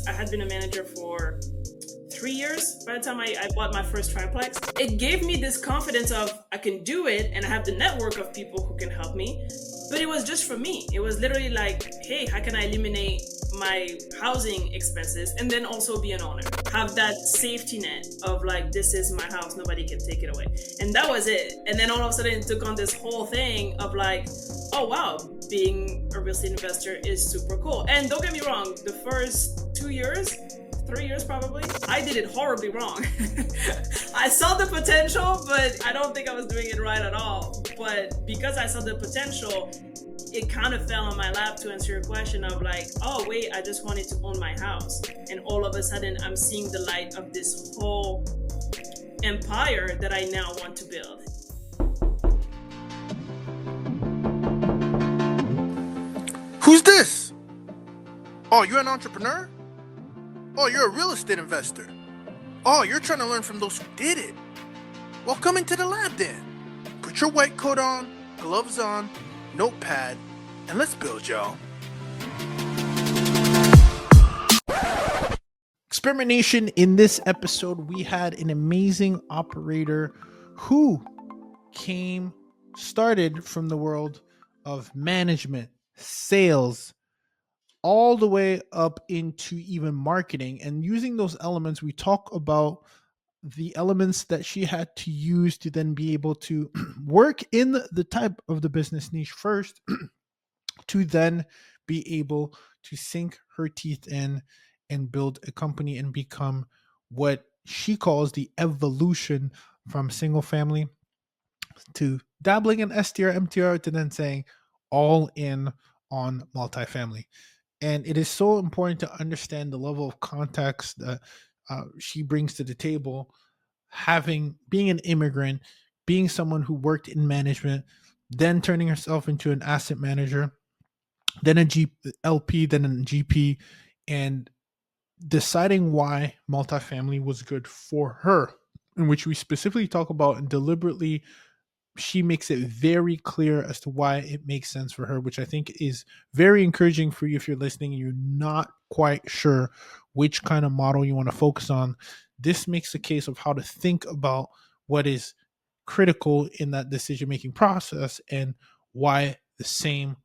I had been a manager for 3 years by the time I bought my first triplex. It gave me this confidence of I can do it and I have the network of people who can help me. But it was just for me. It was literally like, hey, how can I eliminate my housing expenses and then also be an owner? Have that safety net of like, this is my house, nobody can take it away. And that was it. And then all of a sudden it took on this whole thing of like, oh wow, being a real estate investor is super cool. And don't get me wrong, the first 2 years, 3 years probably, I did it horribly wrong. I saw the potential, but I don't think I was doing it right at all. But because I saw the potential, it kind of fell on my lap to answer your question of like, oh wait, I just wanted to own my house. And all of a sudden I'm seeing the light of this whole empire that I now want to build. Who's this? Oh, you're an entrepreneur? Oh, you're a real estate investor. Oh, you're trying to learn from those who did it. Well, come into the lab then. Put your white coat on, gloves on, notepad, and let's build, y'all. Experimentation. In this episode, we had an amazing operator who started from the world of management, sales, all the way up into even marketing. And using those elements, we talk about the elements that she had to use to then be able to work in the type of the business niche first to then be able to sink her teeth in and build a company and become what she calls the evolution from single family to dabbling in STR, MTR to then saying all in on multifamily. And it is so important to understand the level of context that she brings to the table, being an immigrant, being someone who worked in management, then turning herself into an asset manager, then a LP, then a GP, and deciding why multifamily was good for her, in which we specifically talk about and deliberately she makes it very clear as to why it makes sense for her, which I think is very encouraging for you if you're listening and you're not quite sure which kind of model you want to focus on. This makes a case of how to think about what is critical in that decision-making process and why the same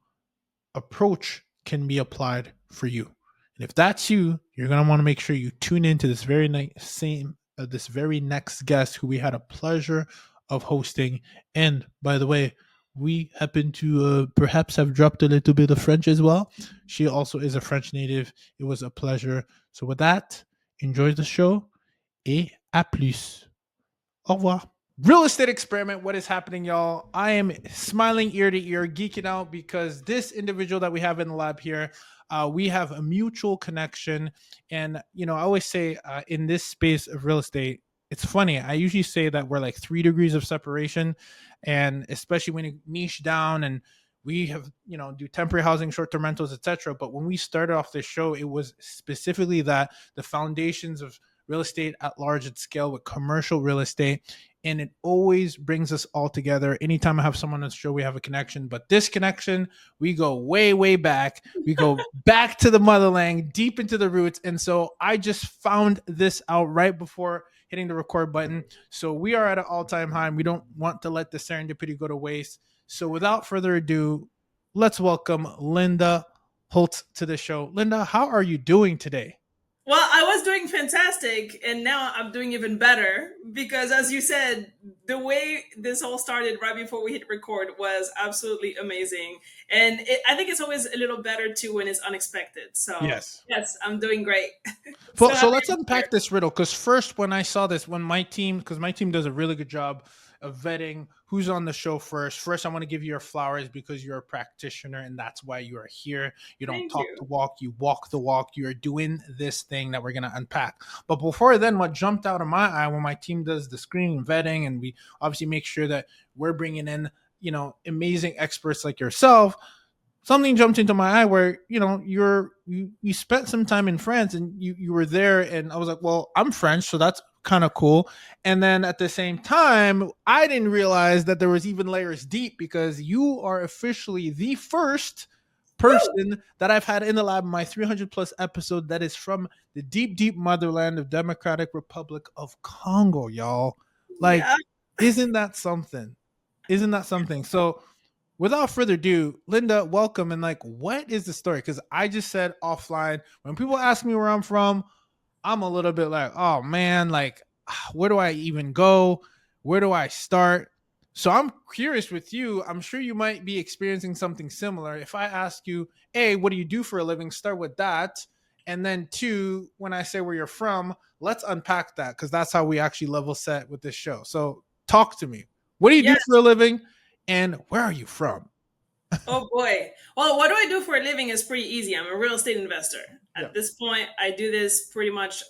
approach can be applied for you. And if that's you, you're going to want to make sure you tune into this very next guest who we had a pleasure of hosting. And by the way, we happen to perhaps have dropped a little bit of French as well. She also is a French native. It was a pleasure. So with that, enjoy the show et à plus. Au revoir. Real estate experiment. What is happening, y'all? I am smiling ear to ear, geeking out because this individual that we have in the lab here, we have a mutual connection. And, I always say in this space of real estate, it's funny. I usually say that we're like 3 degrees of separation, and especially when you niche down and we have, do temporary housing, short-term rentals, etc. But when we started off this show, it was specifically that the foundations of real estate at large at scale with commercial real estate. And it always brings us all together. Anytime I have someone on the show, we have a connection. But this connection, we go way, way back. We go back to the motherland, deep into the roots. And so I just found this out right before hitting the record button. So we are at an all-time high, and we don't want to let the serendipity go to waste. So without further ado, let's welcome Linda Holtz to the show. Linda, how are you doing today? Well, I was doing fantastic, and now I'm doing even better because, as you said, the way this all started right before we hit record was absolutely amazing. And I think it's always a little better too when it's unexpected. So yes, I'm doing great. So let's unpack this riddle, because first, when I saw this, because my team does a really good job of vetting who's on the show first I want to give you your flowers because you're a practitioner and that's why you are here. You don't talk the walk, you walk the walk. You're doing this thing that we're going to unpack. But before then, what jumped out of my eye when my team does the screening and vetting, and we obviously make sure that we're bringing in amazing experts like yourself, something jumped into my eye where you spent some time in France and you were there, and I was like, well, I'm French, so that's kind of cool. And then at the same time, I didn't realize that there was even layers deep, because you are officially the first person that I've had in the lab, my 300 plus episode, that is from the deep, deep motherland of Democratic Republic of Congo, y'all. Like, Yeah. isn't that something? Isn't that something? So, without further ado, Linda, welcome. And like, what is the story? Because I just said offline, when people ask me where I'm from, I'm a little bit like, oh man, like, where do I even go? Where do I start? So I'm curious with you. I'm sure you might be experiencing something similar. If I ask you, A, what do you do for a living? Start with that. And then two, when I say where you're from, let's unpack that because that's how we actually level set with this show. So talk to me. What do you do Yes. for a living? And where are you from? Oh boy. Well, what do I do for a living is pretty easy. I'm a real estate investor. Yeah. At this point, I do this pretty much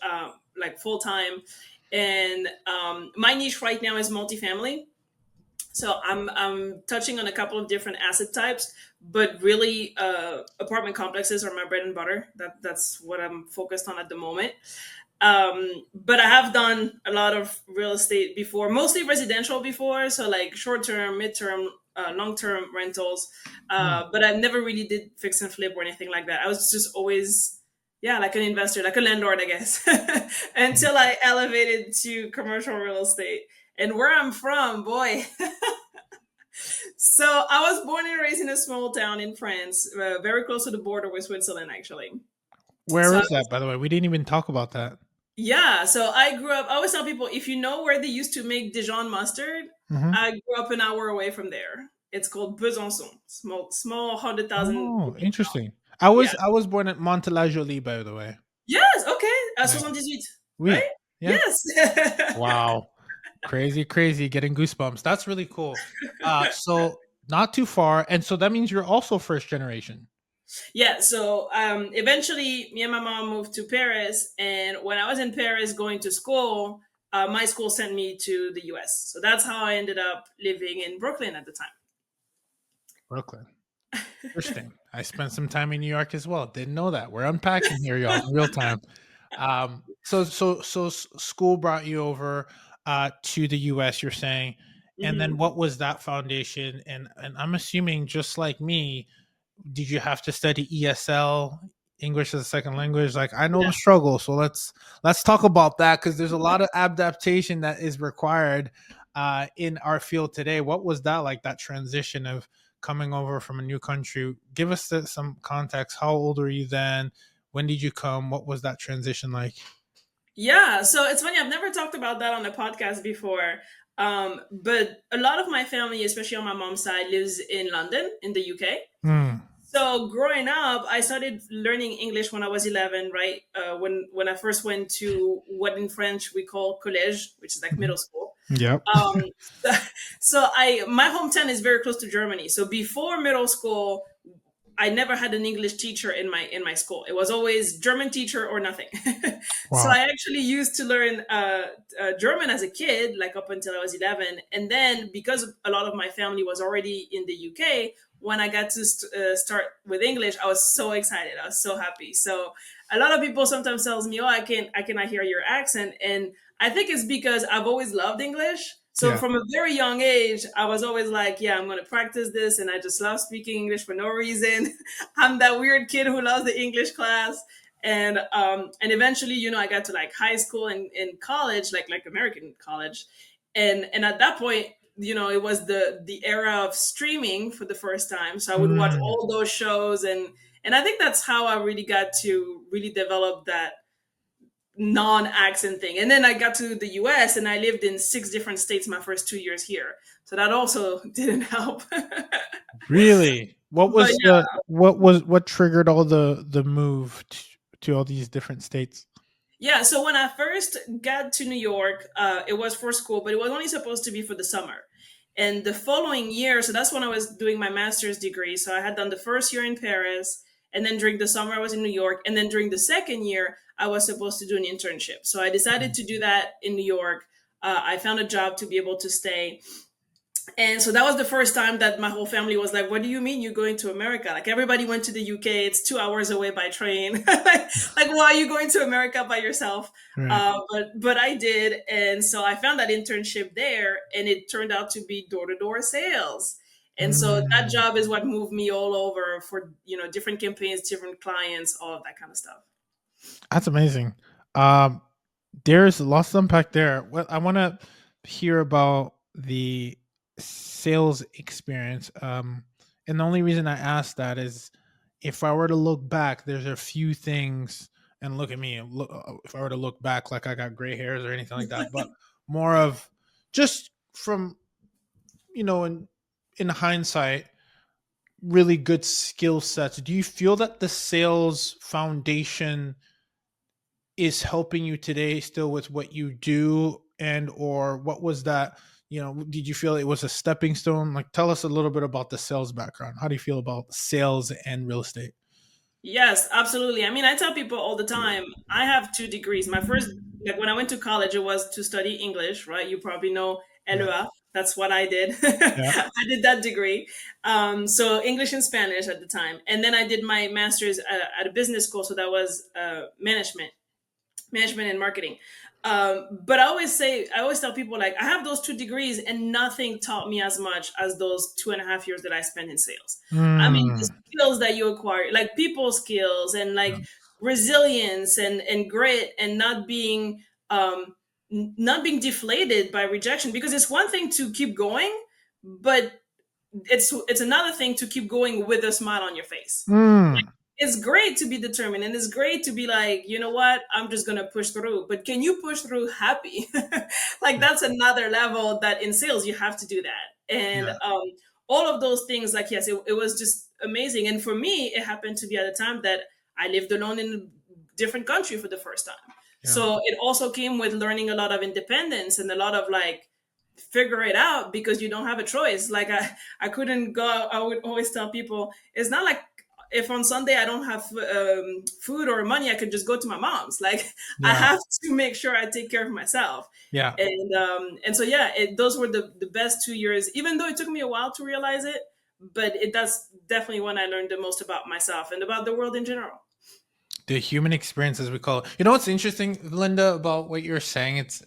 like full time. And my niche right now is multifamily. So I'm touching on a couple of different asset types, but really apartment complexes are my bread and butter. That's what I'm focused on at the moment. But I have done a lot of real estate before, mostly residential before, so like short term, mid term, long term rentals. Mm. But I never really did fix and flip or anything like that. I was just always, yeah, like an investor, like a landlord, I guess, until I elevated to commercial real estate. And where I'm from, boy. So I was born and raised in a small town in France, very close to the border with Switzerland, actually. Where So is that, by the way? We didn't even talk about that. yeah, so I grew up. I always tell people if you know where they used to make Dijon mustard, Mhm. I grew up an hour away from there. It's called Besançon, small 100,000 Oh, people town. interesting. I Yeah. was I was born at Montelajolie, by the way. Yes. Okay. Yeah. 78, Oui. right? Yeah. Yes. Wow. Crazy, crazy. Getting goosebumps. That's really cool. So not too far, and so that means you're also first generation. Yeah. So eventually, me and my mom moved to Paris, and when I was in Paris going to school, my school sent me to the U.S. So that's how I ended up living in Brooklyn at the time. Brooklyn. Interesting. I spent some time in New York as well. Didn't know that. We're unpacking here, y'all, in real time. School brought you over to the US, you're saying. And then Mhm. what was that foundation? And I'm assuming just like me, did you have to study ESL, English as a second language? Like I know Yeah. the struggle, so let's talk about that because there's a lot of adaptation that is required in our field today. What was that like? That transition of coming over from a new country. Give us some context. How old were you then? When did you come? What was that transition like? Yeah, so it's funny. I've never talked about that on a podcast before. But a lot of my family, especially on my mom's side, lives in London, in the UK. Hmm. So growing up, I started learning English when I was 11, right? When I first went to what in French we call collège, which is like middle school. Yep. Um, so I my hometown is very close to Germany. So before middle school, I never had an English teacher in my school. It was always German teacher or nothing. So Wow. I actually used to learn German as a kid, like up until I was 11, and then because a lot of my family was already in the UK, when I got to start with English, I was so excited. I was so happy. So a lot of people sometimes tells me, "Oh, I cannot hear your accent," and I think it's because I've always loved English. So Yeah. from a very young age, I was always like, yeah, I'm going to practice this. And I just love speaking English for no reason. I'm that weird kid who loves the English class. And eventually, I got to like high school and college, like American college. And at that point, it was the era of streaming for the first time. So I would watch Mm. all those shows. And I think that's how I really got to really develop that non-accent thing. And then I got to the US and I lived in 6 different states my first 2 years here. So that also didn't help. Really? But What triggered all the move to all these different states? yeah, so when I first got to New York, it was for school, but it was only supposed to be for the summer. And the following year, so that's when I was doing my master's degree. So I had done the first year in Paris, and then during the summer, I was in New York. And then during the second year, I was supposed to do an internship. So I decided to do that in New York. I found a job to be able to stay. And so that was the first time that my whole family was like, "What do you mean you're going to America? Like everybody went to the UK. It's 2 hours away by train. Like why are you going to America by yourself?" Right. But I did, and so I found that internship there, and it turned out to be door to door sales. And so that Mm, job is what moved me all over for, different campaigns, different clients, all of that kind of stuff. that's amazing. Um, there's lots to unpack there. Well, I want to hear about the sales experience. And the only reason I asked that is if I were to look back, there's a few things, and look at me. Look, if I were to look back, like I got gray hairs or anything like that, but more of just from, in hindsight, really good skill sets. Do you feel that the sales foundation is helping you today still with what you do, and or what was that, did you feel it was a stepping stone? Like, tell us a little bit about the sales background. How do you feel about sales and real estate? Yes, absolutely. I mean, I tell people all the time, I have 2 degrees. My first, like when I went to college, it was to study English, right? You probably know Yeah. LEA. That's what I did. Yeah. I did that degree. So English and Spanish at the time. And then I did my master's at a business school. So that was management and marketing. But I always tell people, like, I have those 2 degrees and nothing taught me as much as those 2.5 years that I spent in sales. I mean, the Mm. skills that you acquire, like people skills and Yeah. like resilience and grit, and not being deflated by rejection, because it's one thing to keep going, but it's another thing to keep going with a smile on your face. Mm. It's great to be determined, and it's great to be like, you know what, I'm just gonna push through. But can you push through happy? Like, Yeah. that's another level that in sales you have to do that. And Yeah. all of those things, like, yes, it was just amazing. And for me, it happened to be at a time that I lived alone in a different country for the first time. Yeah. So it also came with learning a lot of independence and a lot of like figure it out, because you don't have a choice. Like, I couldn't go. I would always tell people, it's not like if on Sunday I don't have food or money, I could just go to my mom's. Like, I Yeah. have to make sure I take care of myself. Yeah. And so yeah, those were the best 2 years, even though it took me a while to realize it. But that's definitely when I learned the most about myself and about the world in general. The human experience, as we call it. You know what's interesting, Linda, about what you're saying? It's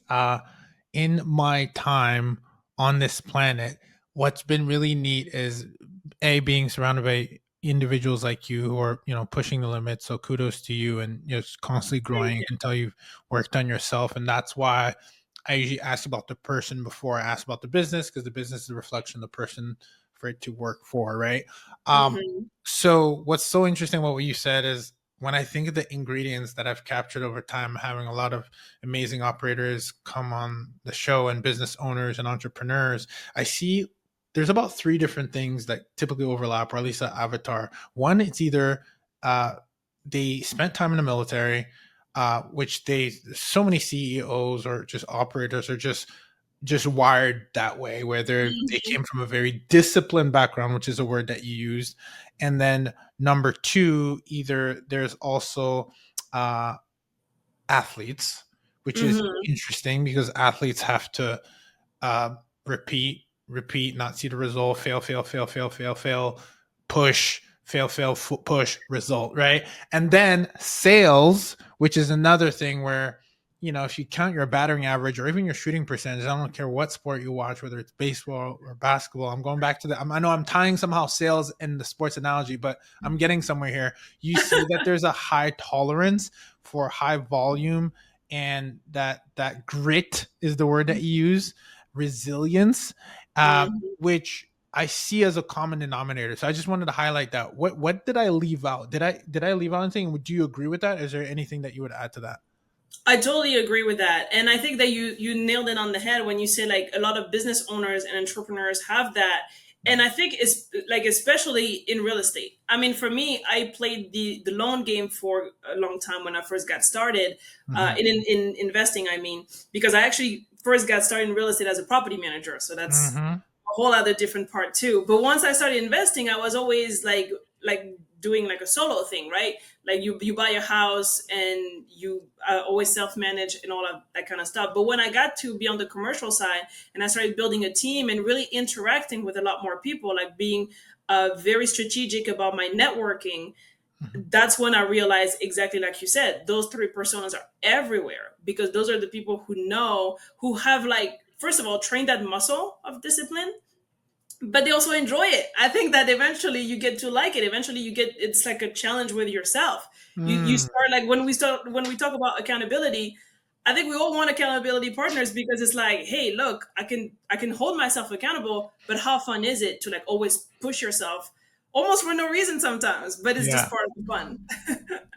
in my time on this planet, what's been really neat is being surrounded by individuals like you who are, pushing the limits. So kudos to you, and just constantly Thank growing. You you. can tell you've worked on yourself, and that's why I usually ask about the person before I ask about the business, because the business is a reflection of the person for it to work for, right? um Hmm. so what's so interesting about what you said is, when I think of the ingredients that I've captured over time, having a lot of amazing operators come on the show and business owners and entrepreneurs, I see there's about three different things that typically overlap, or at least an avatar. One, it's either uh, they spent time in the military, which so many CEOs or just operators are just wired that way, where they Hmm. came from a very disciplined background, which is a word that you used. And then number two, either there's also uh, athletes, which is Hmm. interesting because athletes have to uh, repeat, not see the result, fail, push, fail, push, result, right? And then sales, which is another thing where, if you count your batting average or even your shooting percentage, I don't care what sport you watch, whether it's baseball or basketball. I'm going back to I know I'm tying somehow sales and the sports analogy, but I'm getting somewhere here. You see that there's a high tolerance for high volume, and that grit is the word that you use, resilience, Hmm. which I see as a common denominator. So I just wanted to highlight that. What did I leave out? Did I leave out anything? Do you agree with that? Is there anything that you would add to that? I totally agree with that. And I think that you nailed it on the head when you say, like, a lot of business owners and entrepreneurs have that. And I think it's like, especially in real estate. I mean, for me, I played the loan game for a long time when I first got started Mm-hmm. in investing. I mean, because I actually first got started in real estate as a property manager. So that's Mm-hmm. a whole other different part too. But once I started investing, I was always like doing like a solo thing, right? Like, you buy a house and you always self manage and all of that kind of stuff. But when I got to be on the commercial side and I started building a team and really interacting with a lot more people, like being very strategic about my networking, Mm-hmm. that's when I realized, exactly like you said, those three personas are everywhere, because those are the people who know, who have, like, first of all, trained that muscle of discipline, but they also enjoy it. I think that eventually you get to like it. Eventually you get, it's like a challenge with yourself. You Mm, start, like when we talk about accountability, I think we all want accountability partners because it's like, hey, look, I can hold myself accountable, but how fun is it to like always push yourself almost for no reason sometimes, but it's just yeah. part of the fun.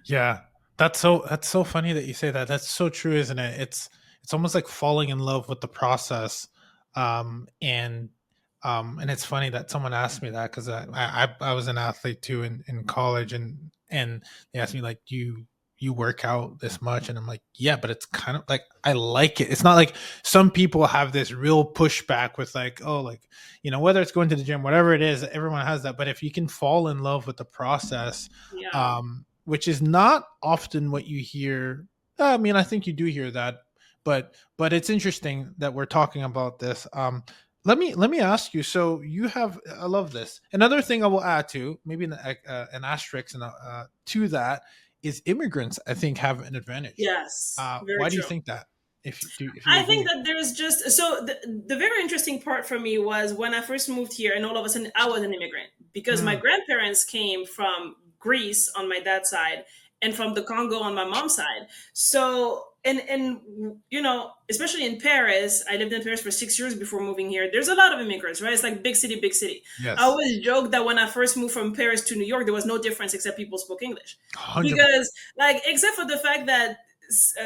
Yeah. That's so funny that you say that. That's so true, isn't it? It's almost like falling in love with the process. And and it's funny that someone asked me that because I was an athlete too in college, and they asked me like, do you work out this much? And I'm like, yeah, but it's kind of like I like it. It's not like some people have this real pushback with like, oh, like, whether it's going to the gym, whatever it is, everyone has that. But if you can fall in love with the process, Yeah. which is not often what you hear. I mean, I think you do hear that, but it's interesting that we're talking about this. Let me ask you. So you have, I love this. Another thing I will add to maybe an asterisk to that is immigrants. I think have an advantage. Yes, very Why do you true. think that? If you I think agree? that there's just, so the very interesting part for me was when I first moved here, and all of a sudden I was an immigrant because my Mm, grandparents came from Greece on my dad's side and from the Congo on my mom's side. So, and especially in Paris, I lived in Paris for 6 years before moving here. There's a lot of immigrants, right? It's like big city, big city. I yes, always joke that when I first moved from Paris to New York, there was no difference except people spoke English, 100%. because, like, except for the fact that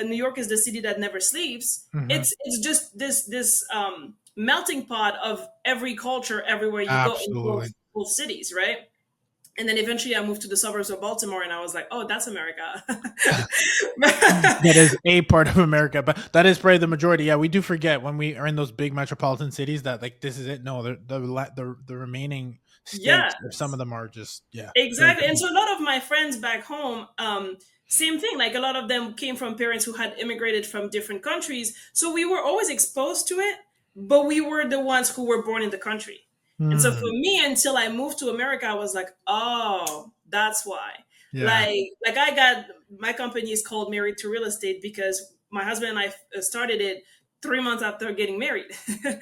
New York is the city that never sleeps. Hmm. It's just this melting pot of every culture everywhere you go in both Absolutely. both cities, right? And then eventually I moved to the suburbs of Baltimore, and I was like, oh, that's America. That is a part of America, but that is probably the majority. Yeah, we do forget when we are in those big metropolitan cities that like this is it. No, the remaining states, or some Yes. of them are just, yeah, very Exactly. And different. so a lot of my friends back home, same thing. Like, a lot of them came from parents who had immigrated from different countries. So we were always exposed to it, but we were the ones who were born in the country. And so for Hmm. me, until I moved to America, I was like, oh, that's why. Yeah, Like I got, my company is called Married to Real Estate because my husband and I started it 3 months after getting married.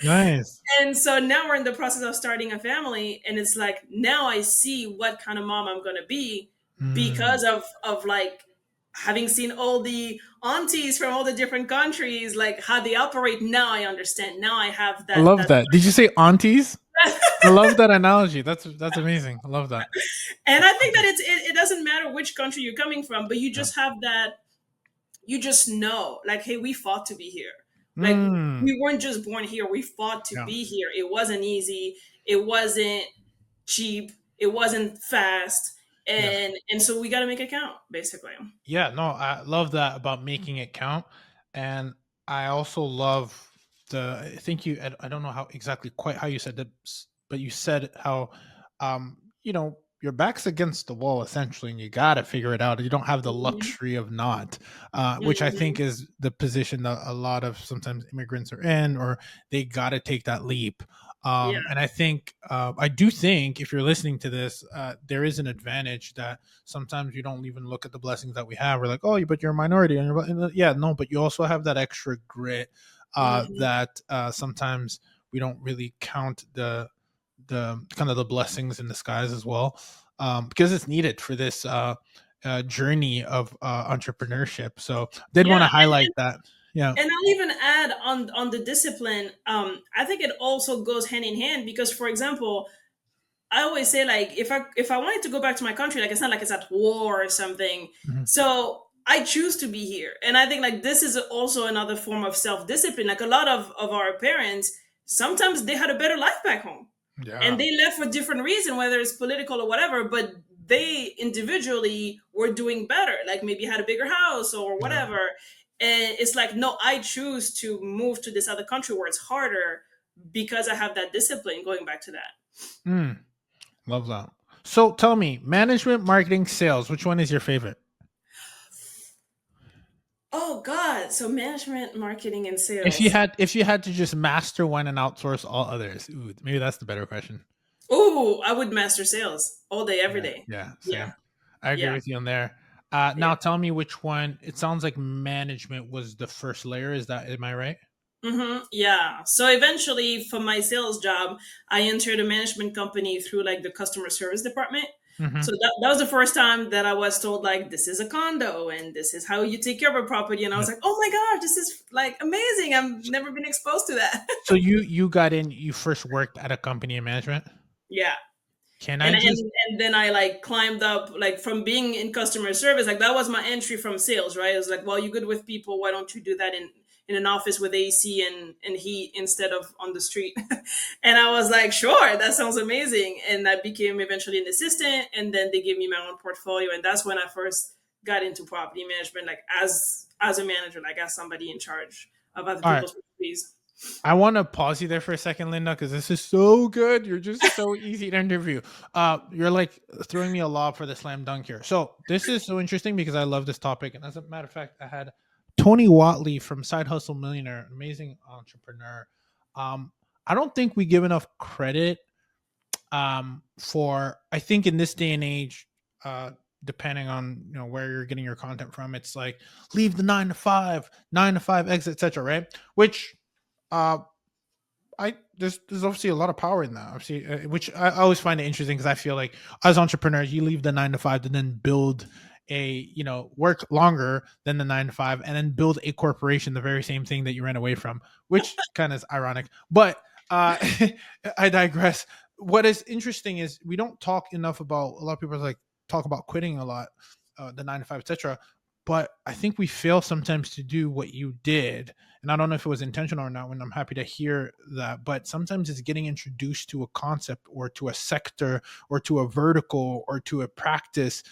nice. And so now we're in the process of starting a family, and it's like now I see what kind of mom I'm going to be Hmm. because of like having seen all the aunties from all the different countries, like how they operate. Now I understand. Now I have I that love that that. Did you say aunties? I love that analogy. That's amazing. I love that. And I think that it doesn't matter which country you're coming from, but you Yeah. just have that, you just know, like, hey, we fought to be here. Like, Mm, we weren't just born here, we fought to yeah. be here. It wasn't easy, it wasn't cheap, it wasn't fast, Yes. and so we got to make it count, basically. Yeah, no, I love that about making it count. And I also love I think I don't know how exactly quite how you said that, but you said how, your back's against the wall essentially, and you got to figure it out. You don't have the Hmm. luxury of not, which I think Hmm. is the position that a lot of sometimes immigrants are in, or they got to take that leap. Yeah. And I think, I do think if you're listening to this, there is an advantage that sometimes you don't even look at the blessings that we have. We're like, oh, but you're a minority, yeah, no, but you also have that extra grit, Hmm. that sometimes we don't really count the kind of the blessings in disguise as well, because it's needed for this journey of entrepreneurship. So did want Yeah. to highlight that. Yeah. And I'll even add on the discipline. I think it also goes hand in hand because, for example, I always say, like, if I wanted to go back to my country, like, it's not like it's at war or something. Mhm. So I choose to be here, and I think, like, this is also another form of self discipline. Like, a lot of our parents, sometimes they had a better life back home, and Yeah. they left for different reason, whether it's political or whatever. But they individually were doing better, like maybe had a bigger house or Yeah. whatever. And it's like, no, I choose to move to this other country where it's harder because I have that discipline. Going back to that. Mm, love that. So tell me, management, marketing, sales, which one is your favorite? Oh God. So management, marketing, and If you sales. had if you had to just master one and outsource all others, ooh, maybe that's the better question. Oh, I would master sales all day, every Yeah, day. yeah, Yeah. same. I agree Yeah. with you on there. Yeah. Now tell me which one. It sounds like management was the first layer. Is that, am I right? Yeah. So eventually, for my sales job, I entered a management company through like the customer service department. Hmm. So that was the first time that I was told like this is a condo and this is how you take care of a property. And I was Yeah. like, oh my gosh, this is like amazing. I've never been exposed to that. So you got in. You first worked at a company in management. Yeah. Can I and just? and then I like climbed up like from being in customer service, like that was my entry from sales, right? It was like, well, you're good with people, why don't you do that in an office with AC and heat instead of on the street? And I was like, sure, that sounds amazing. And I became eventually an assistant, and then they gave me my own portfolio, and that's when I first got into property management, like as a manager, like as somebody in charge of other All right. people's properties. I want to pause you there for a second, Linda, because this is so good. You're just so easy to interview. You're like throwing me a lob for the slam dunk here. So this is so interesting because I love this topic. And as a matter of fact, I had Tony Watley from Side Hustle Millionaire, amazing entrepreneur. Um, I don't think we give enough credit for. I think in this day and age, depending on where you're getting your content from, it's like leave the 9 to 5 exit, etc. Right? Which uh there's obviously a lot of power in that. Obviously, which I always find it interesting because I feel like as entrepreneurs, you leave the 9 to 5 to then build work longer than the 9 to 5 and then build a corporation, the very same thing that you ran away from, which kind of is ironic. But I digress. What is interesting is we don't talk enough about. A lot of people like talk about quitting a lot, the 9 to 5, etc. But I think we fail sometimes to do what you did, and I don't know if it was intentional or not. When I'm happy to hear that, but sometimes it's getting introduced to a concept or to a sector or to a vertical or to a practice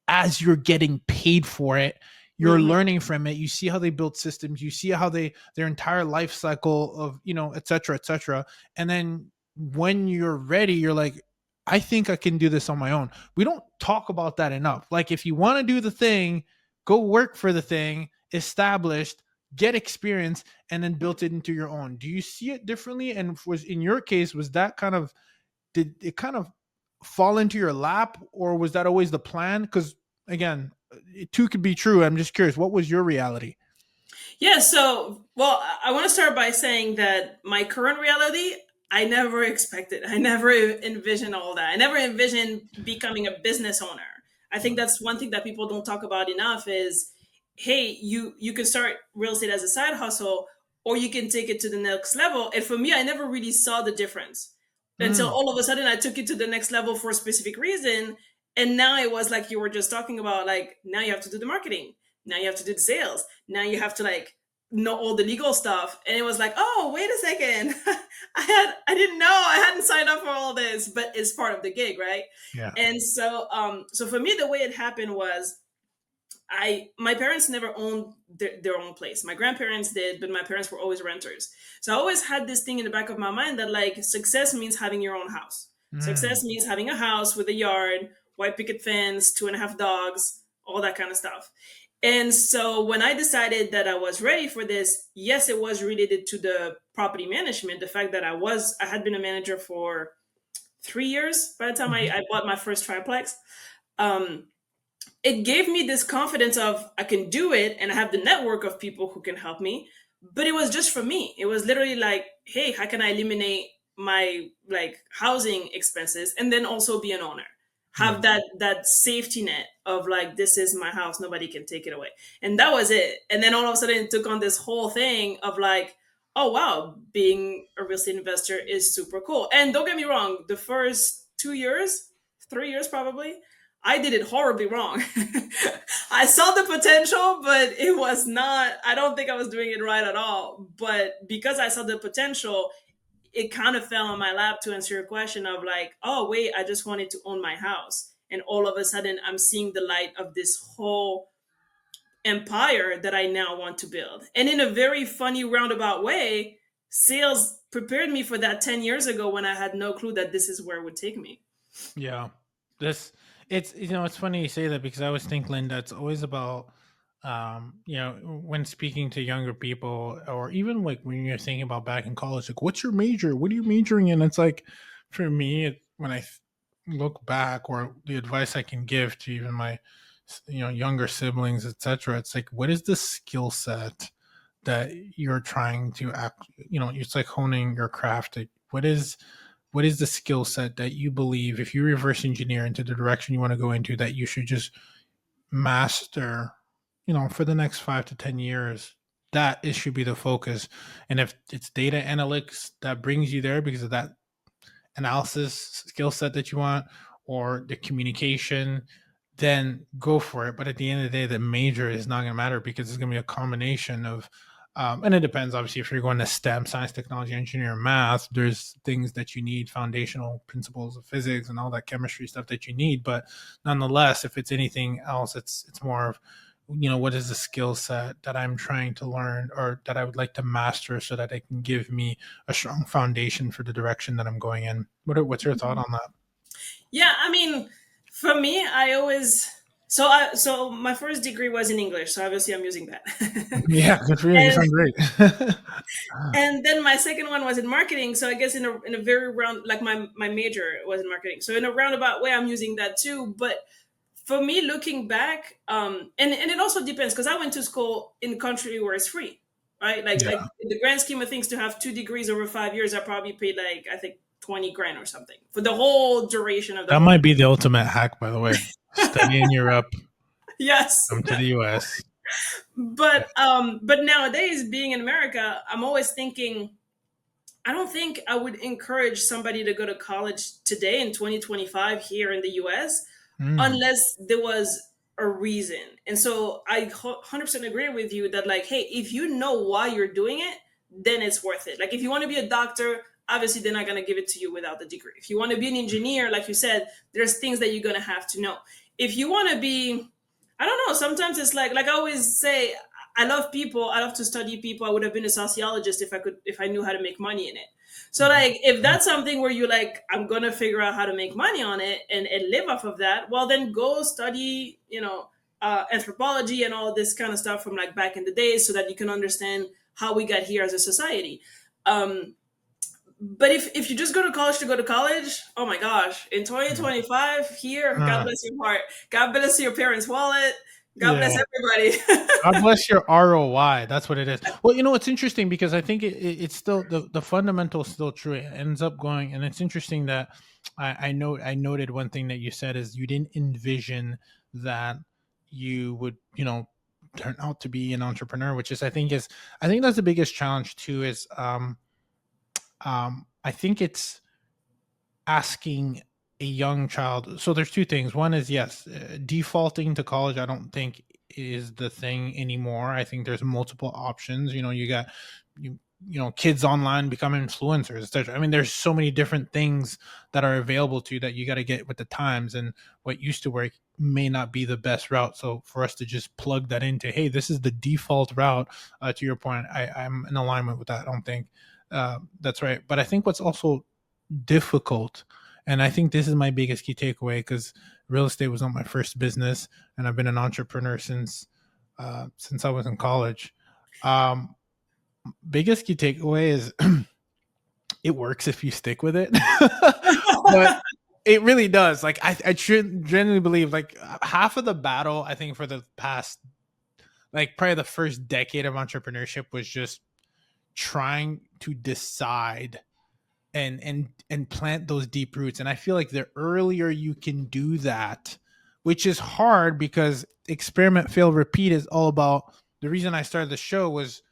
as you're getting paid for it. You're Mhm. learning from it. You see how they build systems. You see how their entire life cycle of et cetera, et cetera. And then when you're ready, you're like, I think I can do this on my own. We don't talk about that enough. Like if you want to do the thing, go work for the thing, established, get experience, and then built it into your own. Do you see it differently? And was in your case, was that kind of did it kind of fall into your lap, or was that always the plan? Because again, it too could be true. I'm just curious, what was your reality? Yeah, so, well, I want to start by saying that my current reality, I never expected. I never envisioned all that. I never envisioned becoming a business owner. I think that's one thing that people don't talk about enough is, hey, you can start real estate as a side hustle, or you can take it to the next level. And for me, I never really saw the difference until Mm, all of a sudden I took it to the next level for a specific reason. And now it was like you were just talking about, like, now you have to do the marketing. Now you have to do the sales. Now you have to like know all the legal stuff. And it was like, oh, wait a second. I didn't know, I hadn't signed up for all this, but it's part of the gig, right? yeah. And so for me, the way it happened was, my parents never owned their own place. My grandparents did, but my parents were always renters. So I always had this thing in the back of my mind that like success means having your own house. Mm, Success means having a house with a yard, white picket fence, two and a half dogs, all that kind of stuff. And so when I decided that I was ready for this, yes, it was related to the property management. The fact that I had been a manager for 3 years by the time mhm, I bought my first triplex. Um, it gave me this confidence of I can do it, and I have the network of people who can help me. But it was just for me. It was literally like, hey, how can I eliminate my like housing expenses and then also be an owner? yeah. Have that safety net of like, this is my house, nobody can take it away. And that was it. And then all of a sudden it took on this whole thing of like, oh wow, being a real estate investor is super cool. And don't get me wrong, the first 2 years, 3 years probably, I did it horribly wrong. I saw the potential, but it was not, I don't think I was doing it right at all. But because I saw the potential, it kind of fell on my lap to answer your question of like, oh, wait, I just wanted to own my house. And all of a sudden, I'm seeing the light of this whole empire that I now want to build. And in a very funny, roundabout way, sales prepared me for that 10 years ago when I had no clue that this is where it would take me. Yeah. This it's it's funny you say that because I always think, Linda, it's always about when speaking to younger people, or even like when you're thinking about back in college, like what's your major? What are you majoring in? It's like for me, when I look back, or the advice I can give to even my younger siblings, etc., it's like what is the skill set that you're trying to act, it's like honing your craft. Like, what is the skill set that you believe, if you reverse engineer into the direction you want to go into, that you should just master, for the next 5 to 10 years? That it should be the focus. And if it's data analytics that brings you there because of that analysis skill set that you want, or the communication, then go for it. But at the end of the day, the major is not going to matter, because it's going to be a combination of, and it depends, obviously, if you're going to STEM, science, technology, engineering, math, there's things that you need, foundational principles of physics and all that chemistry stuff that you need. But nonetheless, if it's anything else, it's more of, what is the skill set that I'm trying to learn, or that I would like to master, so that it can give me a strong foundation for the direction that I'm going in. What's your thought on that? Yeah, I mean, for me, I always so my first degree was in English, so obviously I'm using that. Yeah, good for you. You and sound great. and then my second one was in marketing, so I guess in a very round, like my major was in marketing. So in a roundabout way I'm using that too, but for me, looking back, and it also depends, because I went to school in a country where it's free, right? Like Yeah, in the grand scheme of things, to have 2 degrees over 5 years, I probably paid, like, I think 20 grand or something for the whole duration of the that whole might degree. be the ultimate hack, by the way. Study in Europe, Yes. come to the US. Yeah. But nowadays, being in America, I'm always thinking, I don't think I would encourage somebody to go to college today in 2025 here in the US Mm, unless there was a reason. And so I 100% agree with you that, like, hey, if you know why you're doing it, then it's worth it. Like, if you want to be a doctor, obviously they're not going to give it to you without the degree. If you want to be an engineer, like you said, there's things that you're going to have to know. If you want to be, I don't know, sometimes it's like I always say, I love people. I love to study people. I would have been a sociologist if I knew how to make money in it. So, like, if mm, that's something where you're like, I'm gonna figure out how to make money on it and live off of that, well, then go study, anthropology and all this kind of stuff from, like, back in the days, so that you can understand how we got here as a society. Um, but if you just go to college to go to college, oh my gosh, in mm. 2025 here, God Uh, bless your heart, God bless your parents' wallet, God bless yeah. everybody. God bless your ROI. That's what it is. Well, it's interesting, because I think it's still the fundamental is still true. It ends up going, and it's interesting that I noted one thing that you said is you didn't envision that you would, turn out to be an entrepreneur, which is, I think that's the biggest challenge too. Is I think it's asking a young child. So there's two things. One is, yes, defaulting to college, I don't think is the thing anymore. I think there's multiple options. You got kids online become influencers, etc. I mean, there's so many different things that are available to you, that you got to get with the times, and what used to work may not be the best route. So for us to just plug that into, hey, this is the default route, to your point, I'm in alignment with that. I don't think that's right. But I think what's also difficult, and I think this is my biggest key takeaway, because real estate was not my first business, and I've been an entrepreneur since I was in college. um Biggest key takeaway is it works if you stick with it. But it really does. Like, I genuinely believe, like, half of the battle, I think, for the past, like, probably the first decade of entrepreneurship, was just trying to decide and plant those deep roots. And I feel like the earlier you can do that, which is hard, because experiment, fail, repeat is all about. The reason I started the show was,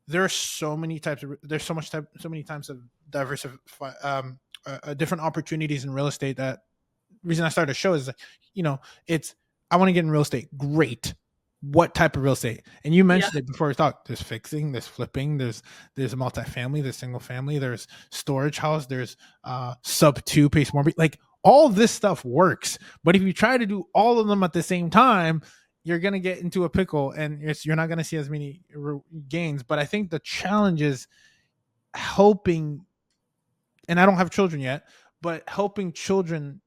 there's so many types of diversify, different opportunities in real estate. That reason I started a show is, it's, I want to get in real estate. Great. What type of real estate? And you Yeah. mentioned it before we talked. There's fixing, there's flipping, there's a multifamily, there's single family, there's storage house, there's sub two pace mortgage. Like, all this stuff works. But if you try to do all of them at the same time, you're gonna get into a pickle, and you're not gonna see as many gains. But I think the challenge is helping, and I don't have children yet, but helping children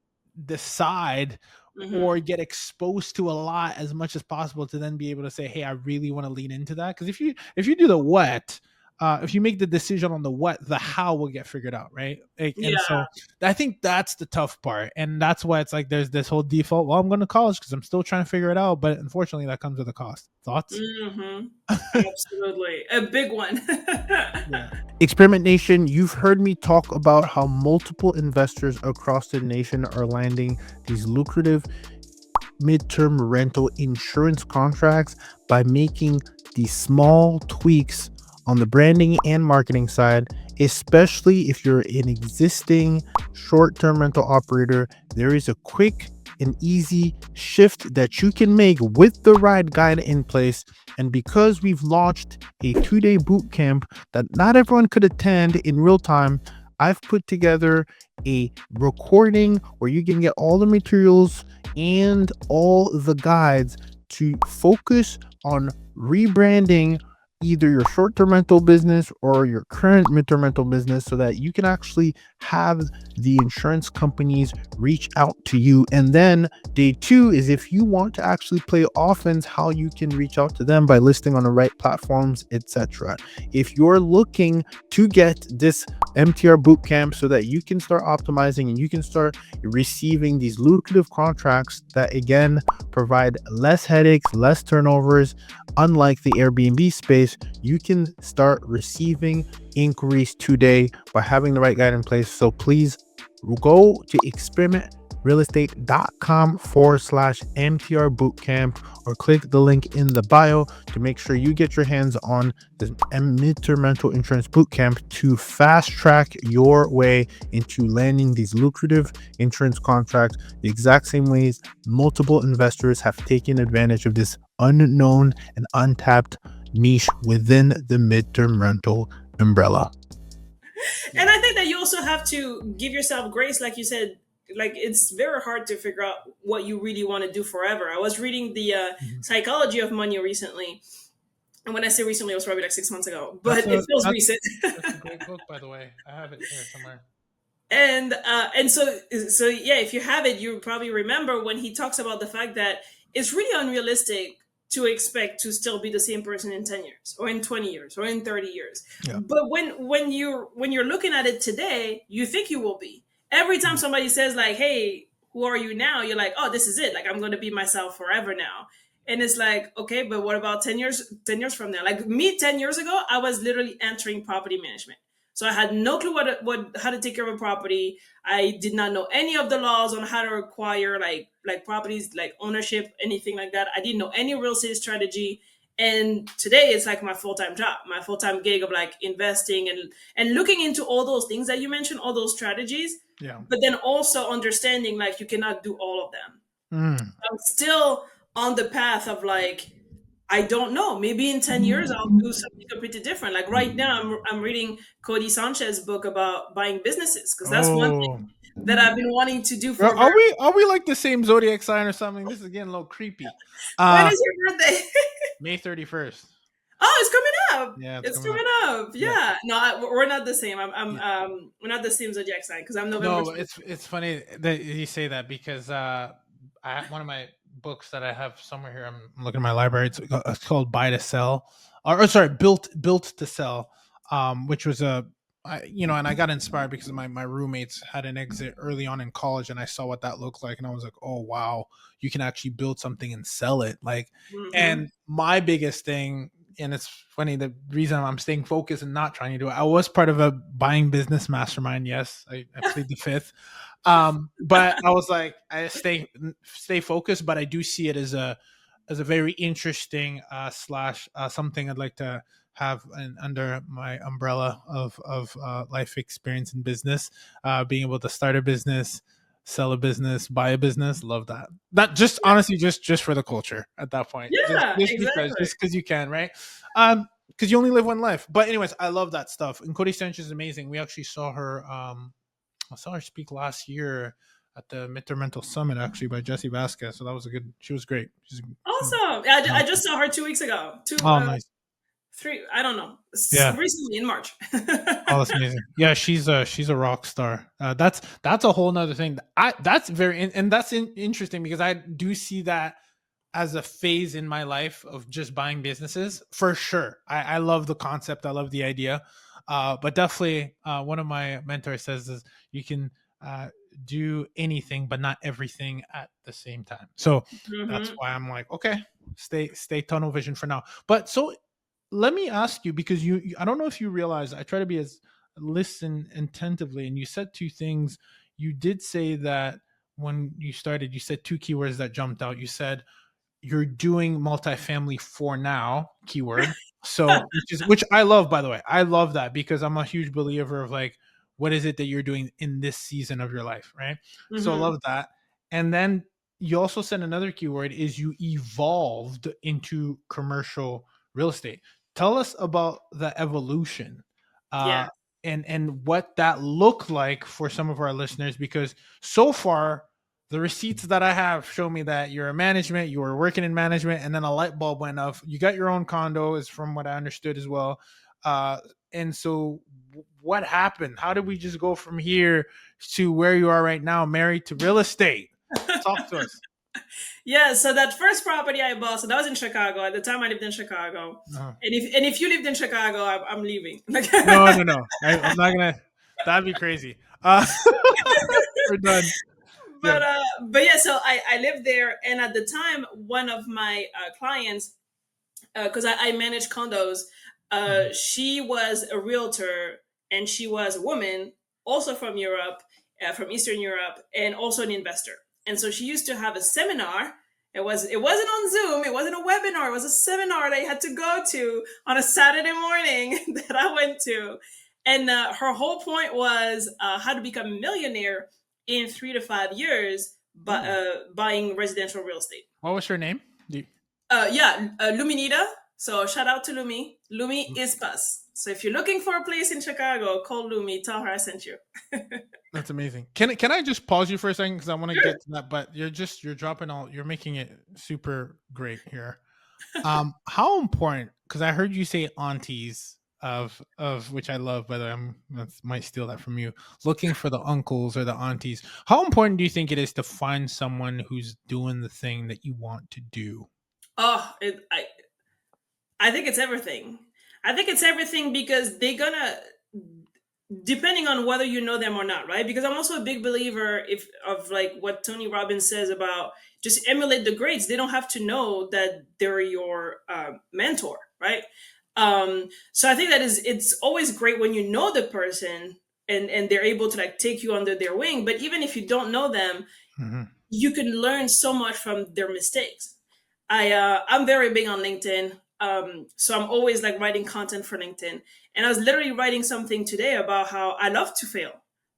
decide, Hmm. or get exposed to a lot as much as possible, to then be able to say, hey, I really want to lean into that. Because if you do the what, if you make the decision on the what, the how will get figured out, right? Like, and Yeah. so I think that's the tough part, and that's why it's like there's this whole default. Well, I'm going to college because I'm still trying to figure it out, but unfortunately, that comes with a cost. Thoughts? Mm-hmm. Absolutely. A big one. Yeah. Experiment Nation, you've heard me talk about how multiple investors across the nation are landing these lucrative midterm rental insurance contracts by making these small tweaks on the branding and marketing side, especially if you're an existing short-term rental operator. There is a quick and easy shift that you can make with the ride guide in place. And because we've launched a 2-day boot camp that not everyone could attend in real time, I've put together a recording where you can get all the materials and all the guides to focus on rebranding either your short-term rental business or your current midterm rental business, so that you can actually have the insurance companies reach out to you. And then day 2 is if you want to actually play offense, how you can reach out to them by listing on the right platforms, etc. If you're looking to get this MTR bootcamp so that you can start optimizing and you can start receiving these lucrative contracts that again provide less headaches, less turnovers, unlike the Airbnb space, you can start receiving inquiries today by having the right guide in place. So please go to experimentrealestate.com/MTR bootcamp or click the link in the bio to make sure you get your hands on the midterm rental insurance bootcamp to fast track your way into landing these lucrative insurance contracts the exact same ways multiple investors have taken advantage of this unknown and untapped niche within the midterm rental umbrella. And I think that you also have to give yourself grace, like you said. Like, it's very hard to figure out what you really want to do forever. I was reading the psychology of money recently, and when I say recently, it was probably like 6 months ago, but it feels recent. That's a great book, by the way. I have it here somewhere. And so yeah, if you have it, you probably remember when he talks about the fact that it's really unrealistic to expect to still be the same person in 10 years or in 20 years or in 30 years. Yeah. But when you're looking at it today, you think you will be. Every time somebody says like, "Hey, who are you now?" You're like, "Oh, this is it. Like, I'm going to be myself forever now." And it's like, okay, but what about 10 years, 10 years from now? Like me 10 years ago, I was literally entering property management. So I had no clue how to take care of a property. I did not know any of the laws on how to acquire like properties, like ownership, anything like that. I didn't know any real estate strategy. And today it's like my full-time job, my full-time gig of like investing and looking into all those things that you mentioned, all those strategies. Yeah. But then also understanding like you cannot do all of them. I'm still on the path of like, I don't know. Maybe in 10 years, I'll do something completely different. Like right now, I'm reading Cody Sanchez's book about buying businesses, because that's one thing that I've been wanting to do for. Are we like the same zodiac sign or something? This is getting a little creepy. When is your birthday? May 31st. Oh, it's coming up. Yeah, it's coming up. Yeah. No, we're not the same. We're not the same zodiac sign because I'm November. No, it's funny that you say that because one of my books that I have somewhere here, I'm looking at my library. It's called Buy to Sell, or sorry, Built to Sell, which was and I got inspired because my roommates had an exit early on in college, and I saw what that looked like, and I was like, oh wow, you can actually build something and sell it. Like, and my biggest thing, and it's funny, the reason I'm staying focused and not trying to do it, I was part of a buying business mastermind. Yes, I plead the fifth. But I was like, I stay focused, but I do see it as a very interesting slash something I'd like to have under my umbrella of life experience in business, being able to start a business, sell a business, buy a business. Love that. That just honestly, just for the culture at that point. Yeah, just exactly. because you can, right? Because you only live one life. But anyways, I love that stuff. And Cody Sanchez is amazing. We actually saw her. I saw her speak last year at the Midterm Rental Summit, actually, by Jesse Vasquez. So that was she was great. Awesome. I just saw her 2 weeks ago. Nice. 3, I don't know. Yeah. Recently in March. Oh, that's amazing. Yeah, she's a rock star. That's a whole nother thing. That's very, and that's interesting because I do see that as a phase in my life of just buying businesses, for sure. I love the concept. I love the idea. But definitely, one of my mentors says is you can uh, do anything, but not everything at the same time. So that's Hmm. why I'm like, okay, stay tunnel vision for now. But so let me ask you, because I don't know if you realize I try to be as listen attentively, and you said two things. You did say that when you started, you said two keywords that jumped out. You said you're doing multifamily for now, keyword. So which I love, by the way. I love that because I'm a huge believer of like, what is it that you're doing in this season of your life, right? So I Hmm. love that. And then you also said another keyword is you evolved into commercial real estate. Tell us about the evolution. Yeah. Uh and what that looked like for some of our listeners, because so far the receipts that I have show me that you're a management, you were working in management, and then a light bulb went off. You got your own condo, is from what I understood as well. Uh, and so, what happened? How did we just go from here to where you are right now, married to real estate? Talk to us. Yeah, so that first property I bought, so that was in Chicago. At the time, I lived in Chicago, Uh, and if you lived in Chicago, I'm leaving. Like, no, no, no. I'm not gonna. That'd be crazy. We're done. Yeah. but yeah, so I lived there, and at the time, one of my clients, because I manage condos, Mhm. she was a realtor, and she was a woman, also from Europe, from Eastern Europe, and also an investor. And so she used to have a seminar. It wasn't on Zoom. It wasn't a webinar. It was a seminar that I had to go to on a Saturday morning that I went to. And her whole point was how to become a millionaire in 3 to 5 years, but Ooh. buying residential real estate. What was her name? Yeah, Luminita. So shout out to Lumi Ispas. So if you're looking for a place in Chicago, call Lumi. Tell her I sent you. That's amazing. Can I just pause you for a second because I want to Sure. get to that, but you're dropping all, you're making it super great here. How important? Because I heard you say aunties of which I love. By the way, might steal that from you. Looking for the uncles or the aunties. How important do you think it is to find someone who's doing the thing that you want to do? Oh, I think it's everything. I think it's everything because they're gonna, depending on whether you know them or not, right? Because I'm also a big believer if of like what Tony Robbins says about just emulate the greats. They don't have to know that they're your mentor, right? So I think that is it's always great when you know the person and they're able to like take you under their wing. But even if you don't know them, Hmm. you can learn so much from their mistakes. I'm very big on LinkedIn. So I'm always like writing content for LinkedIn. And I was literally writing something today about how I love to fail.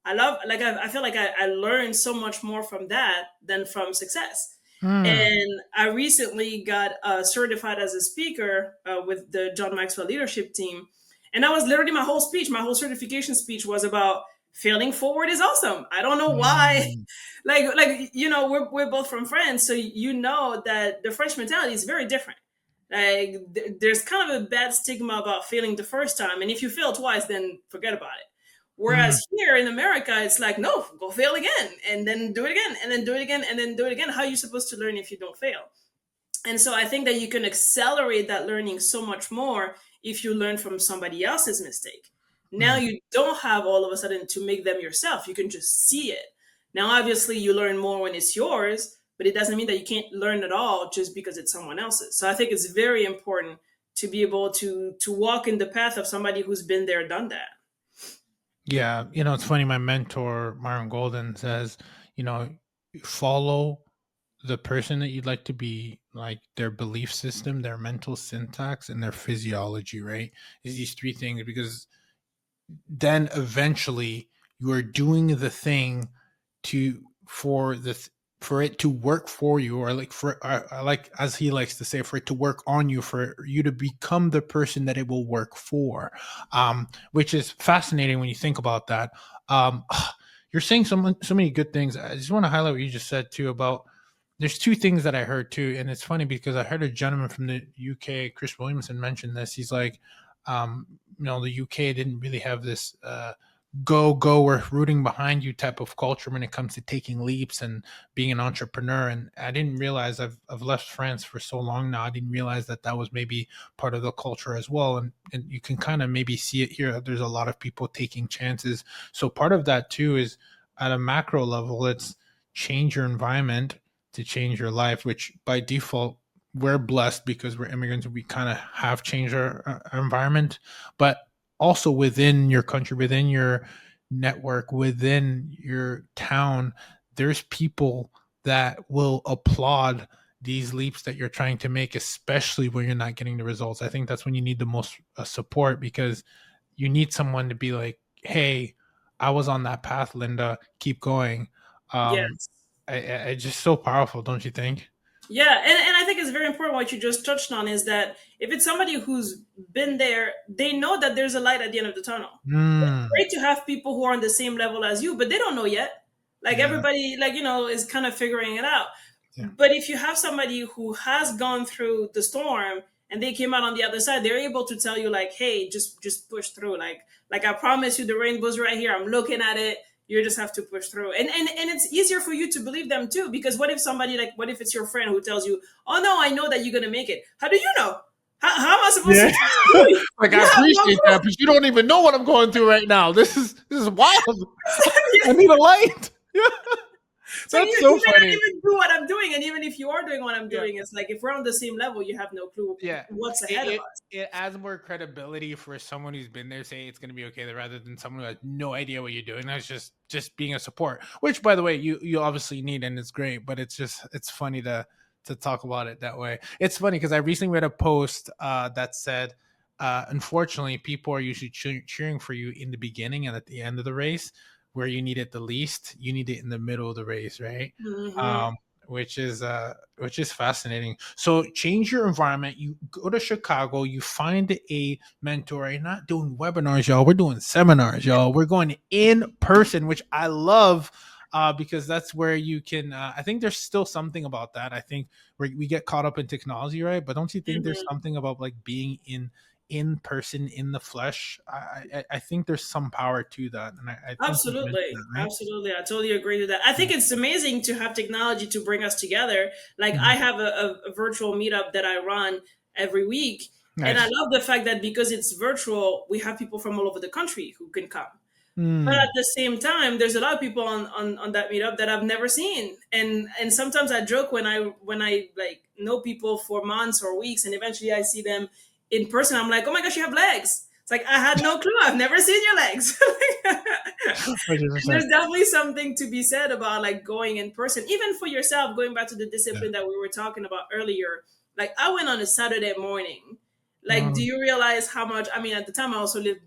I feel like I learned so much more from that than from success. Hmm. And I recently got certified as a speaker with the John Maxwell leadership team. And that was literally my whole speech. My whole certification speech was about failing forward is awesome. I don't know why. Hmm. We're both from France, so you know that the French mentality is very different. Like there's kind of a bad stigma about failing the first time, and if you fail twice, then forget about it. Hmm. Whereas here in America, it's like, no, go fail again, and then do it again, and then do it again, and then do it again. How are you supposed to learn if you don't fail? And so I think that you can accelerate that learning so much more if you learn from somebody else's mistake. Now Hmm. you don't have all of a sudden to make them yourself. You can just see it. Now, obviously, you learn more when it's yours, but it doesn't mean that you can't learn at all just because it's someone else's. So I think it's very important to be able to walk in the path of somebody who's been there, done that. Yeah, it's funny. My mentor, Myron Golden, says, you know, follow the person that you'd like to be, like their belief system, their mental syntax, and their physiology, right? Is these three things, because then eventually you are doing the thing to for the for it to work for you, or like for like as he likes to say, for it to work on you, for you to become the person that it will work for, which is fascinating when you think about that. um you're saying so many good things. I just want to highlight what you just said too about, there's two things that I heard too, and it's funny because I heard a gentleman from the UK, Chris Williamson, mention this. He's like, the UK didn't really have this go, we're rooting behind you type of culture when it comes to taking leaps and being an entrepreneur. And I didn't realize I've left France for so long now. I didn't realize that that was maybe part of the culture as well. And you can kind of maybe see it here. There's a lot of people taking chances. So part of that too is at a macro level, it's change your environment to change your life, which by default, we're blessed because we're immigrants. We kind of have changed our environment, but also within your country, within your network, within your town, there's people that will applaud these leaps that you're trying to make, especially when you're not getting the results. I think that's when you need the most support, because you need someone to be like, hey, I was on that path, Linda, keep going. um Yes. it's just so powerful, don't you think? Yeah, and I think it's very important what you just touched on is that if it's somebody who's been there, they know that there's a light at the end of the tunnel. It's Mm, great to have people who are on the same level as you, but they don't know yet. Like yeah, everybody, like, is kind of figuring it out. yeah, But if you have somebody who has gone through the storm and they came out on the other side, they're able to tell you like, hey, just push through. Like I promise you the rainbow's right here. I'm looking at it. You just have to push through. And it's easier for you to believe them too, because what if it's your friend who tells you, oh no, I know that you're gonna make it. How do you know? How am I supposed to yeah. trust you? Like, You I have no appreciate that, clue. but you don't even know what I'm going through right now. This is wild. I need a light. Yeah, So that's you so may not funny. even do what I'm doing, and even if you are doing what I'm Yeah, doing, it's like if we're on the same level, you have no clue yeah. what's It, ahead of it us. it adds more credibility for someone who's been there saying it's going to be okay, rather than someone who has no idea what you're doing. That's just being a support, which, by the way, you obviously need, and it's great. But it's funny to talk about it that way. It's funny because I recently read a post that said, unfortunately, people are usually cheering for you in the beginning and at the end of the race, where you need it the least. You need it in the middle of the race, right? Hmm. Um, which is fascinating. So change your environment. You go to Chicago. You find a mentor. You're not doing webinars, y'all. We're doing seminars, y'all. We're going in person, which I love. Because that's where you can. I think there's still something about that. I think we get caught up in technology, right? But don't you think there's Hmm. something about like being in person, in the flesh? I think there's some power to that, and I think you mentioned Absolutely. that, right? Absolutely. I totally agree with that. I think it's amazing to have technology to bring us together. Like Mhm. I have a virtual meetup that I run every week. And I Nice. love the fact that because it's virtual, we have people from all over the country who can come. But at Mm. the same time, there's a lot of people on that meetup that I've never seen. And sometimes I joke when I like know people for months or weeks and eventually I see them in person, I'm like, oh my gosh, you have legs. It's like I had no clue. I've never seen your legs. And 100%. there's definitely something to be said about like going in person, even for yourself, going back to the Yeah. discipline that we were talking about earlier. Like I went on a Saturday morning. Like, do Mm, you realize how much? I mean, at the time I also lived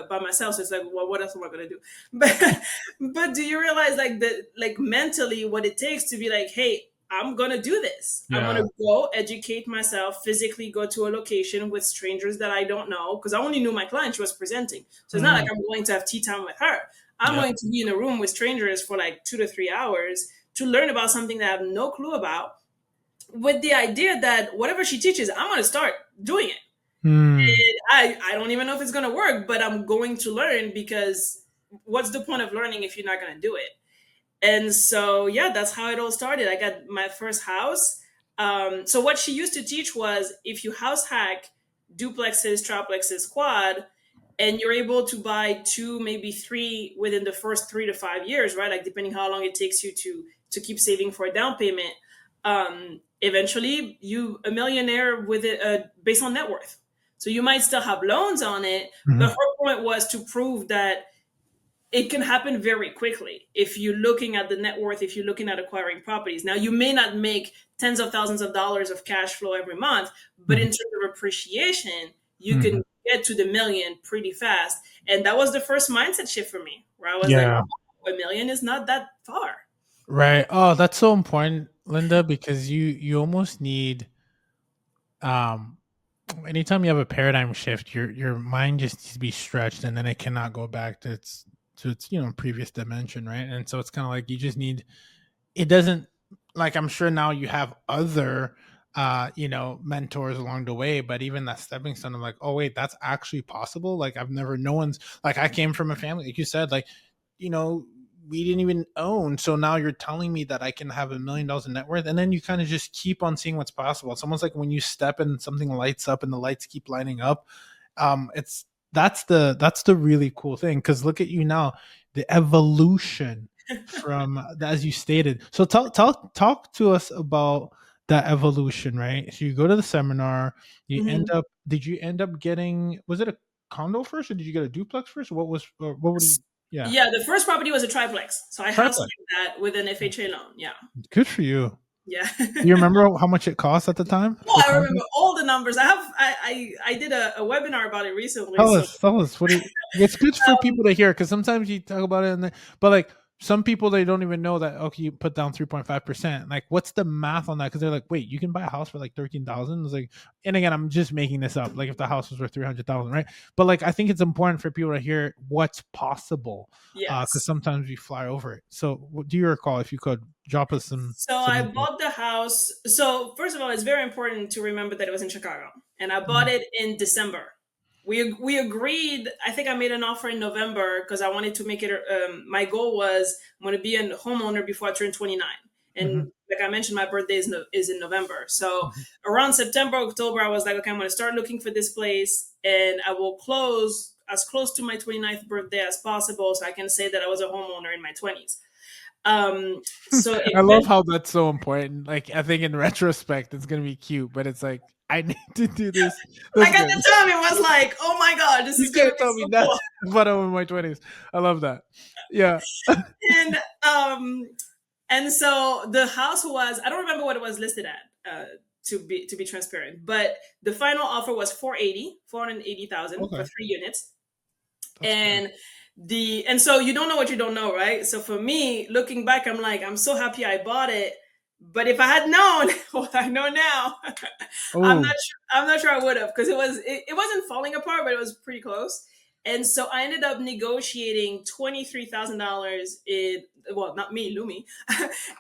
by myself, so it's like, well, what else am I gonna do? But but do you realize like the like mentally what it takes to be like, hey, I'm gonna do this. I'm yeah. gonna go educate myself, physically go to a location with strangers that I don't know, because I only knew my client she was presenting. So it's not like Mm, I'm going to have tea time with her. I'm yeah. going to be in a room with strangers for like 2 to 3 hours to learn about something that I have no clue about, with the idea that whatever she teaches, I'm gonna start doing it. Mm, I don't even know if it's gonna work, but I'm going to learn because what's the point of learning if you're not gonna do it? And so yeah, that's how it all started. I got my first house. So what she used to teach was if you house hack duplexes, triplexes, quad, and you're able to buy two, maybe three within the first 3 to 5 years, right? Like depending how long it takes you to keep saving for a down payment. Eventually, you a millionaire with it based on net worth. So you might still have loans on it, but mhm, her point was to prove that it can happen very quickly if you're looking at the net worth, if you're looking at acquiring properties. Now, you may not make tens of thousands of dollars of cash flow every month, but in mhm, terms of appreciation, you can mhm. get to the million pretty fast. And that was the first mindset shift for me, where I was like, Yeah. oh, a million is not that far. Right. Oh, that's so important, Linda, because you almost need, um anytime you have a paradigm shift, your mind just needs to be stretched, and then it cannot go back to its previous dimension, right? And so it's kind of like you just need, it doesn't, like, I'm sure now you have other mentors along the way, but even that stepping stone, I'm like, oh wait, that's actually possible. Like I've never, no one's like, I came from a family, like you said, like, you know, we didn't even own. So now you're telling me that I can have $1 million in net worth, and then you kind of just keep on seeing what's possible. It's almost like when you step and something lights up and the lights keep lining up. It's that's the really cool thing, because look at you now, the evolution from as you stated. So talk to us about that evolution, right? So you go to the seminar, you end Mhm. up did you end up getting, was it a condo first, or did you get a duplex first? What would you, yeah, Yeah, the first property was a triplex. So I house triplex. flipped that with an FHA loan. Yeah. Good for you. Yeah. Do you remember how much it cost at the time Oh, for I remember condo? all the numbers. I did a webinar about it recently. Tell So us, tell us. What it, it's good for um, people to hear, because sometimes you talk about it, but like some people, they don't even know that. Okay, you put down 3.5%. Like, what's the math on that? Because they're like, wait, you can buy a house for like 13,000. It's like, and again, I'm just making this up. Like, if the house was worth 300,000, right? But like, I think it's important for people to hear what's possible, because yes. sometimes we fly over it. So, do you recall, if you could drop us So some I info? bought the house. So first of all, it's very important to remember that it was in Chicago, and I bought Mhm. it in December. We agreed. I think I made an offer in November because I wanted to make it. My goal was I'm going to be a homeowner before I turn 29, Mhm. and like I mentioned, my birthday is in November. So Mhm. around September, October, I was like, okay, I'm going to start looking for this place, and I will close as close to my 29th birthday as possible, so I can say that I was a homeowner in my 20s. So I love eventually, how that's so important. Like, I think in retrospect, it's gonna be cute, but it's like, I need to do this. That's like at good. the time, it was like, oh my god, this You is gonna can't be tell me so that. cool. But I'm in my 20s. I love that. Yeah. And and so the house was, I don't remember what it was listed at, to be transparent, but the final offer was 480,000 for Okay. 3 units. That's good. And so you don't know what you don't know, right? So for me, looking back, I'm like, I'm so happy I bought it. But if I had known what I know now, Oh. I'm not sure I would have, because it wasn't falling apart, but it was pretty close. And so I ended up negotiating $23,000 in, well, not me, Lumi,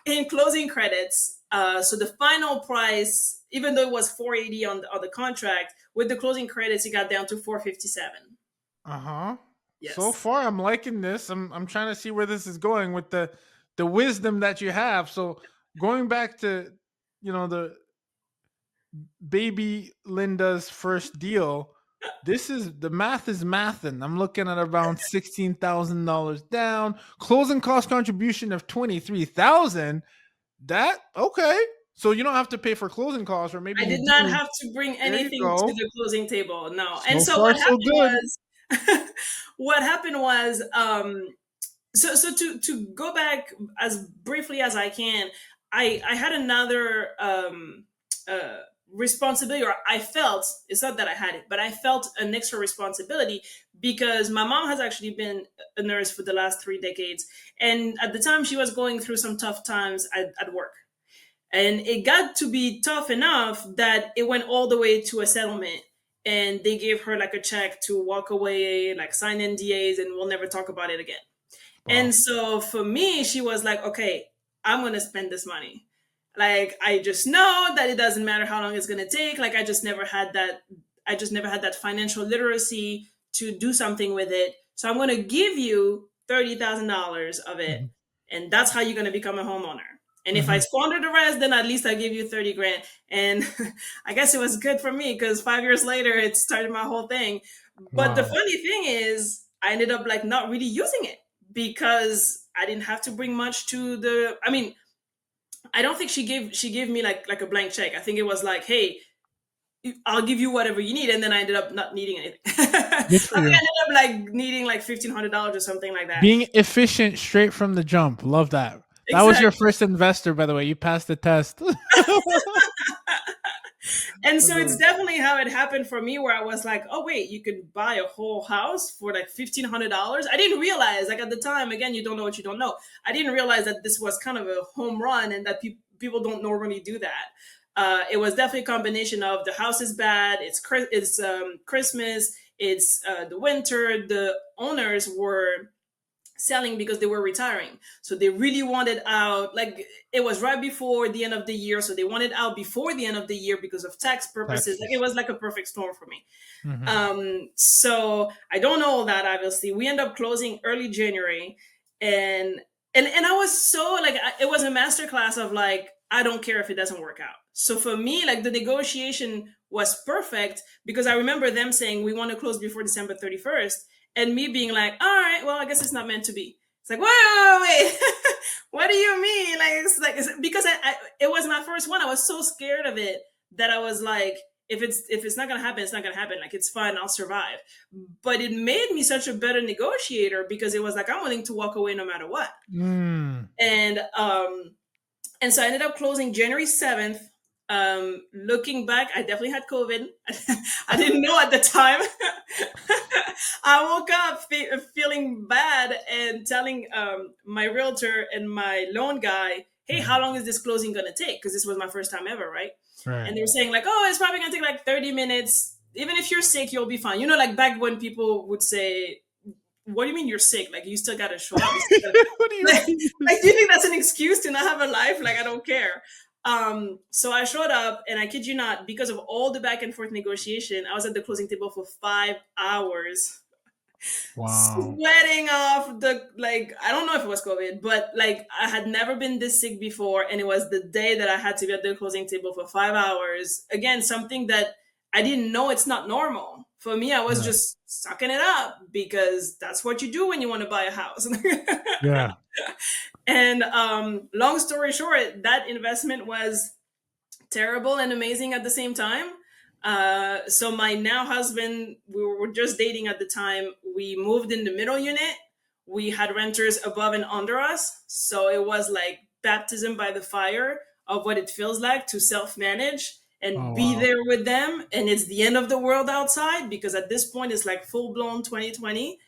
in closing credits. So the final price, even though it was 480 on the contract, with the closing credits, it got down to 457. Uh-huh. So Yes. far, I'm liking this. I'm trying to see where this is going with the wisdom that you have. So, going back to, the baby Linda's first deal, this is the math is mathin'. I'm looking at around $16,000 down, closing cost contribution of 23,000. That okay? So you don't have to pay for closing costs, or maybe I you did not do. have to bring There you anything to go. the closing table. No. And So so far, what so happened good. was, what happened was, so to go back as briefly as I can, I had another uh, responsibility, or I felt, it's not that I had it, but I felt an extra responsibility because my mom has actually been a nurse for the last 3 decades, and at the time she was going through some tough times at work, and it got to be tough enough that it went all the way to a settlement, and they gave her like a check to walk away, like sign NDAs, and we'll never talk about it again. And Wow. so for me, she was like, okay, I'm going to spend this money. Like, I just know that it doesn't matter how long it's going to take. Like, I just never had that financial literacy to do something with it. So I'm going to give you $30,000 of it. Mhm. And that's how you're going to become a homeowner. And if I Mhm. squander the rest, then at least I give you 30 grand. And I guess it was good for me because 5 years later, it started my whole thing. But the Wow. funny thing is, I ended up like not really using it because I didn't have to bring much to the. I mean, I don't think she gave me like a blank check. I think it was like, hey, I'll give you whatever you need, and then I ended up not needing anything. I Good for think I you. ended up like needing like $1,500 or something like that. Being efficient straight from the jump. Love that. That was your Exactly. first investor, by the way. You passed the test. And I so it's love definitely how it happened for me, where I was like, oh wait, you could buy a whole house for like $1,500. I didn't realize, like at the time, again, you don't know what you don't know. I didn't realize that this was kind of a home run and that people don't normally do that. It was definitely a combination of the house is bad, it's Christmas, it's the winter. The owners were selling because they were retiring. So they really wanted out. Like it was right before the end of the year. So they wanted out before the end of the year because of tax purposes. Like it Taxes. was like a perfect storm for me. Hmm. So I don't know all that. Obviously, we end up closing early January, and and I was so like it was a masterclass of like I don't care if it doesn't work out. So for me, like the negotiation was perfect because I remember them saying we want to close before December 31st, and me being like, all right, well, I guess it's not meant to be. It's like, wait. What do you mean? Like it's because it was my first one. I was so scared of it that I was like, if it's not gonna happen, it's not gonna happen. Like it's fine, I'll survive. But it made me such a better negotiator because it was like I'm willing to walk away no matter what. Mm. And so I ended up closing January 7th. Looking back, I definitely had COVID. I didn't know at the time. I woke up feeling bad and telling my realtor and my loan guy, hey, how Mhm. long is this closing going to take? Because this was my first time ever, right? Right. And they were saying, like, oh, it's probably going to take like 30 minutes. Even if you're sick, you'll be fine. You know, like back when people would say, what do you mean you're sick? Like, you still got to show up. You still gotta, What do you like, mean? like, do you think that's an excuse to not have a life? Like, I don't care. So I showed up, and I kid you not, because of all the back and forth negotiation, I was at the closing table for 5 hours, Wow. sweating off the like. I don't know if it was COVID, but like I had never been this sick before, and it was the day that I had to be at the closing table for 5 hours. Again, something that I didn't know. It's not normal for me. I was Right. just sucking it up because that's what you do when you want to buy a house. Yeah. And long story short, that investment was terrible and amazing at the same time. So my now husband, we were just dating at the time. We moved in the middle unit. We had renters above and under us. So it was like baptism by the fire of what it feels like to self manage and Oh be wow. there with them. And it's the end of the world outside because at this point it's like full blown 2020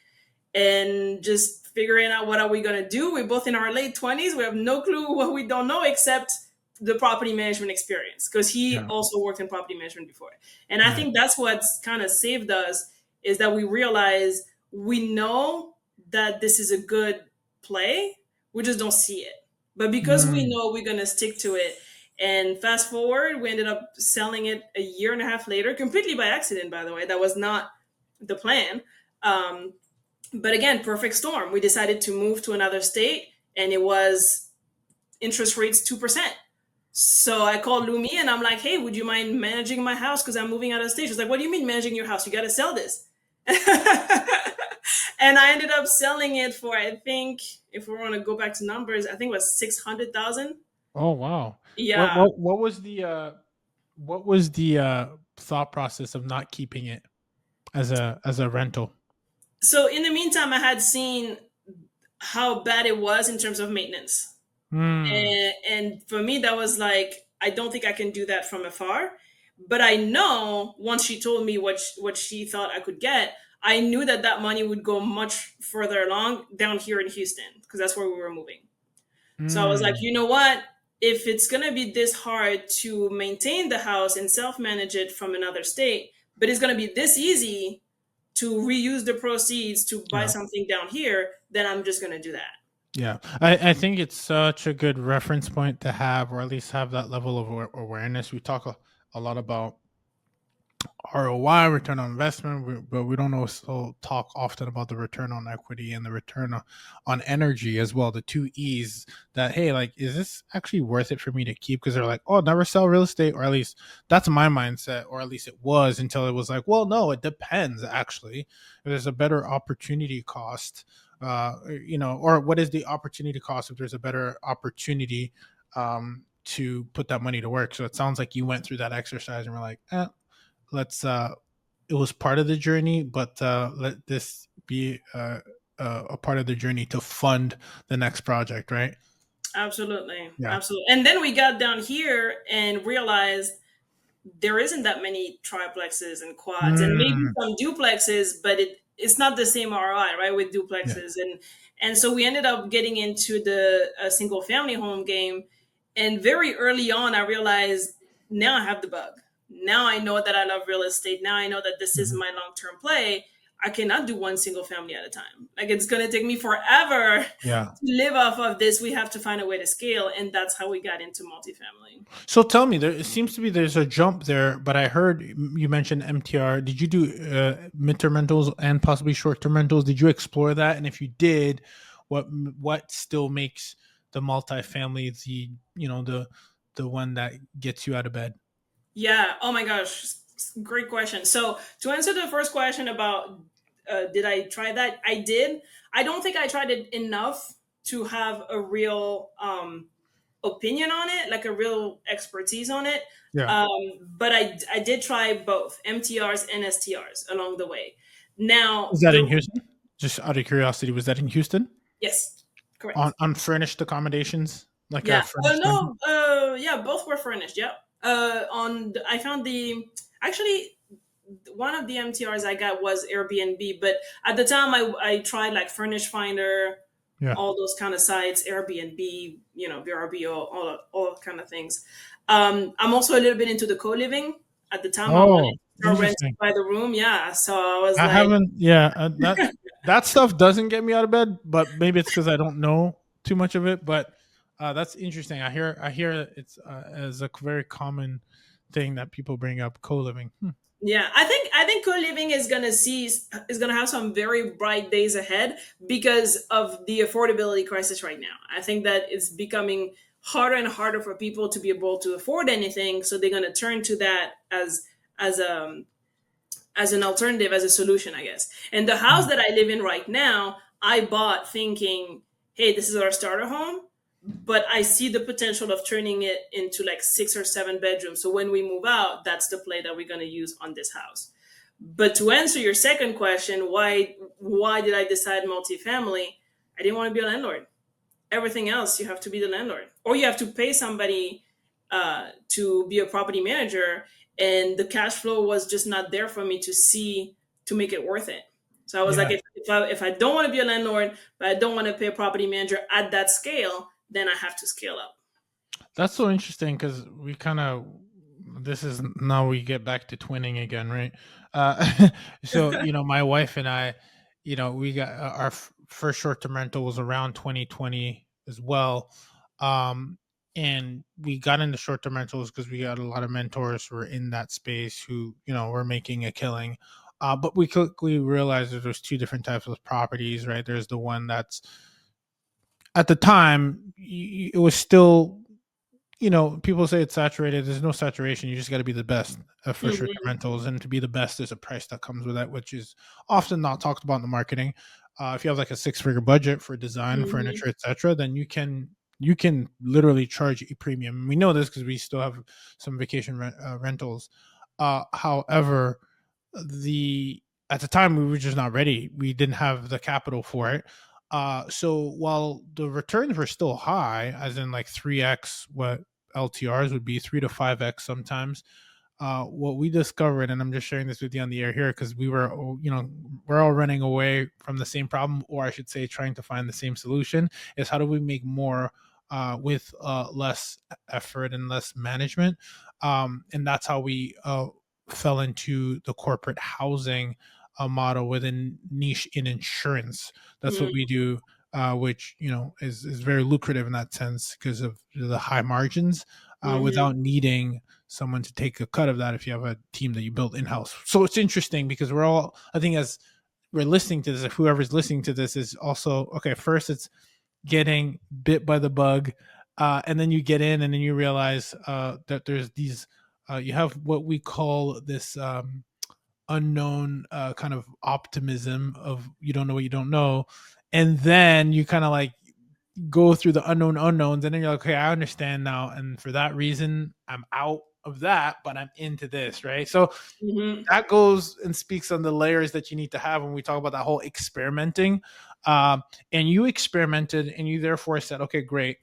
and just figuring out what are we going to do. We're both in our late 20s. We have no clue what we don't know except the property management experience because he Yeah. also worked in property management before. And I Right. think that's what's kind of saved us is that we realize we know that this is a good play. We just don't see it. But because we Mm. know we're going to stick to it. And fast forward, we ended up selling it a year and a half later, completely by accident, by the way. That was not the plan. Um, but again, perfect storm. We decided to move to another state, and it was interest rates 2%. So I called Lumi and I'm like, hey, would you mind managing my house? Because I'm moving out of state. She's like, what do you mean managing your house? You got to sell this. And I ended up selling it for, I think, if we want to go back to numbers, I think it was 600,000. Oh wow. What Yeah. what what was the thought process of not keeping it as a rental? So in the meantime, I had seen how bad it was in terms of maintenance. Mm. And for me, that was like, I don't think I can do that from afar. But I know once she told me what she thought I could get, I knew that that money would go much further along down here in Houston because that's where we were moving. So I was like, Mm. you know what? If it's gonna be this hard to maintain the house and self manage it from another state, but it's gonna be this easy to reuse the proceeds to buy Yeah. something down here, then I'm just gonna do that. Yeah. I think it's such a good reference point to have, or at least have that level of awareness. We talk a lot about ROI, return on investment, but we don't also talk often about the return on equity and the return on energy as well. The two E's that, hey, like, is this actually worth it for me to keep? Because they're like, oh, never sell real estate, or at least that's my mindset, or at least it was until it was like, well, no, it depends actually. If there's a better opportunity cost, or what is the opportunity cost if there's a better opportunity to put that money to work? So it sounds like you went through that exercise and were like, let's it was part of the journey, but let this be a part of the journey to fund the next project, right? Absolutely. Yeah. Absolutely. And then we got down here and realized there isn't that many triplexes and quads and maybe Mm, some duplexes, but it's not the same ROI, right, with yeah. duplexes. And so we ended up getting into the single family home game. And very early on, I realized now I have the bug. Now I know that I love real estate. Now I know that this is Mhm. my long term play. I cannot do one single family at a time. Like it's gonna take me forever Yeah. to live off of this. We have to find a way to scale, and that's how we got into multifamily. So tell me, there it seems to be there's a jump there, but I heard you mentioned MTR. Did you do midterm rentals and possibly short term rentals? Did you explore that? And if you did, what still makes the multifamily the one that gets you out of bed? Yeah. Oh my gosh. Great question. So to answer the first question about did I try that? I did. I don't think I tried it enough to have a real opinion on it, like a real expertise on it. Yeah. But I did try both MTRs and STRs along the way. Now Was that the in Houston? Just out of curiosity, was that in Houston? yes, On correct. unfurnished accommodations, like a Yeah. Oh furnished rental? no. Yeah, both were furnished. Yeah. I found the actually one of the MTRs I got was Airbnb, but at the time I tried like Furnish Finder, Yeah. all those kind of sites, Airbnb, VRBO, all kind of things. I'm also a little bit into the co-living. At the time, I wanted Oh, to start renting interesting. by the room. Yeah, so I was I like, haven't. Yeah, that stuff doesn't get me out of bed, but maybe it's because I don't know too much of it. But that's interesting. I hear it's as a very common thing that people bring up co living. yeah, I think co-living is gonna have some very bright days ahead because of the affordability crisis right now. I think that it's becoming harder and harder for people to be able to afford anything, so they're gonna turn to that as as an alternative, as a solution, I guess. And the house that I live in right now, I bought thinking, hey, this is our starter home, but I see the potential of turning it into like 6 or 7 bedrooms. So when we move out, that's the play that we're going to use on this house. But to answer your second question, why did I decide multifamily? I didn't want to be a landlord. Everything else, you have to be the landlord, or you have to pay somebody to be a property manager, and the cash flow was just not there for me to see to make it worth it. So I was like, Yeah, if I don't want to be a landlord, but I don't want to pay a property manager at that scale, then I have to scale up. that's so interesting because we kind of this is now we get back to twinning again, right? So my wife and I, we got our first short term rental was around 2020 as well. Um, and we got into short term rentals because we got a lot of mentors who were in that space who, were making a killing. But we quickly realized that there's two different types of properties, right? There's the one that's at the time it was still, people say it's saturated. There's no saturation. You just got to be the best for short-term Hmm. rentals, and to be the best, there's a price that comes with that, which is often not talked about in the marketing. If you have like a six-figure budget for design, Hmm. furniture, etc., then you can literally charge a premium. We know this because we still have some vacation rentals. However, the at the time we were just not ready. We didn't have the capital for it. So while the returns were still high, as in like 3x what LTRs would be, 3 to 5x sometimes, what we discovered, and I'm just sharing this with you on the air here because we're all running away from the same problem, or I should say, trying to find the same solution, is how do we make more with less effort and less management? And that's how we fell into the corporate housing model within niche in insurance. That's what we do, which is very lucrative in that sense because of the high margins, Hmm. without needing someone to take a cut of that if you have a team that you built in house. So it's interesting because we're all, I think, as we're listening to this, if whoever's listening to this is also okay. First, it's getting bit by the bug, and then you get in, and then you realize that there's these. You have what we call this unknown kind of optimism of you don't know what you don't know, and then you kind of like go through the unknown unknowns, and then you're like, okay, I understand now, and for that reason, I'm out of that, but I'm into this, right? So Hmm. that goes and speaks on the layers that you need to have when we talk about that whole experimenting. And you experimented, and you therefore said, okay, great.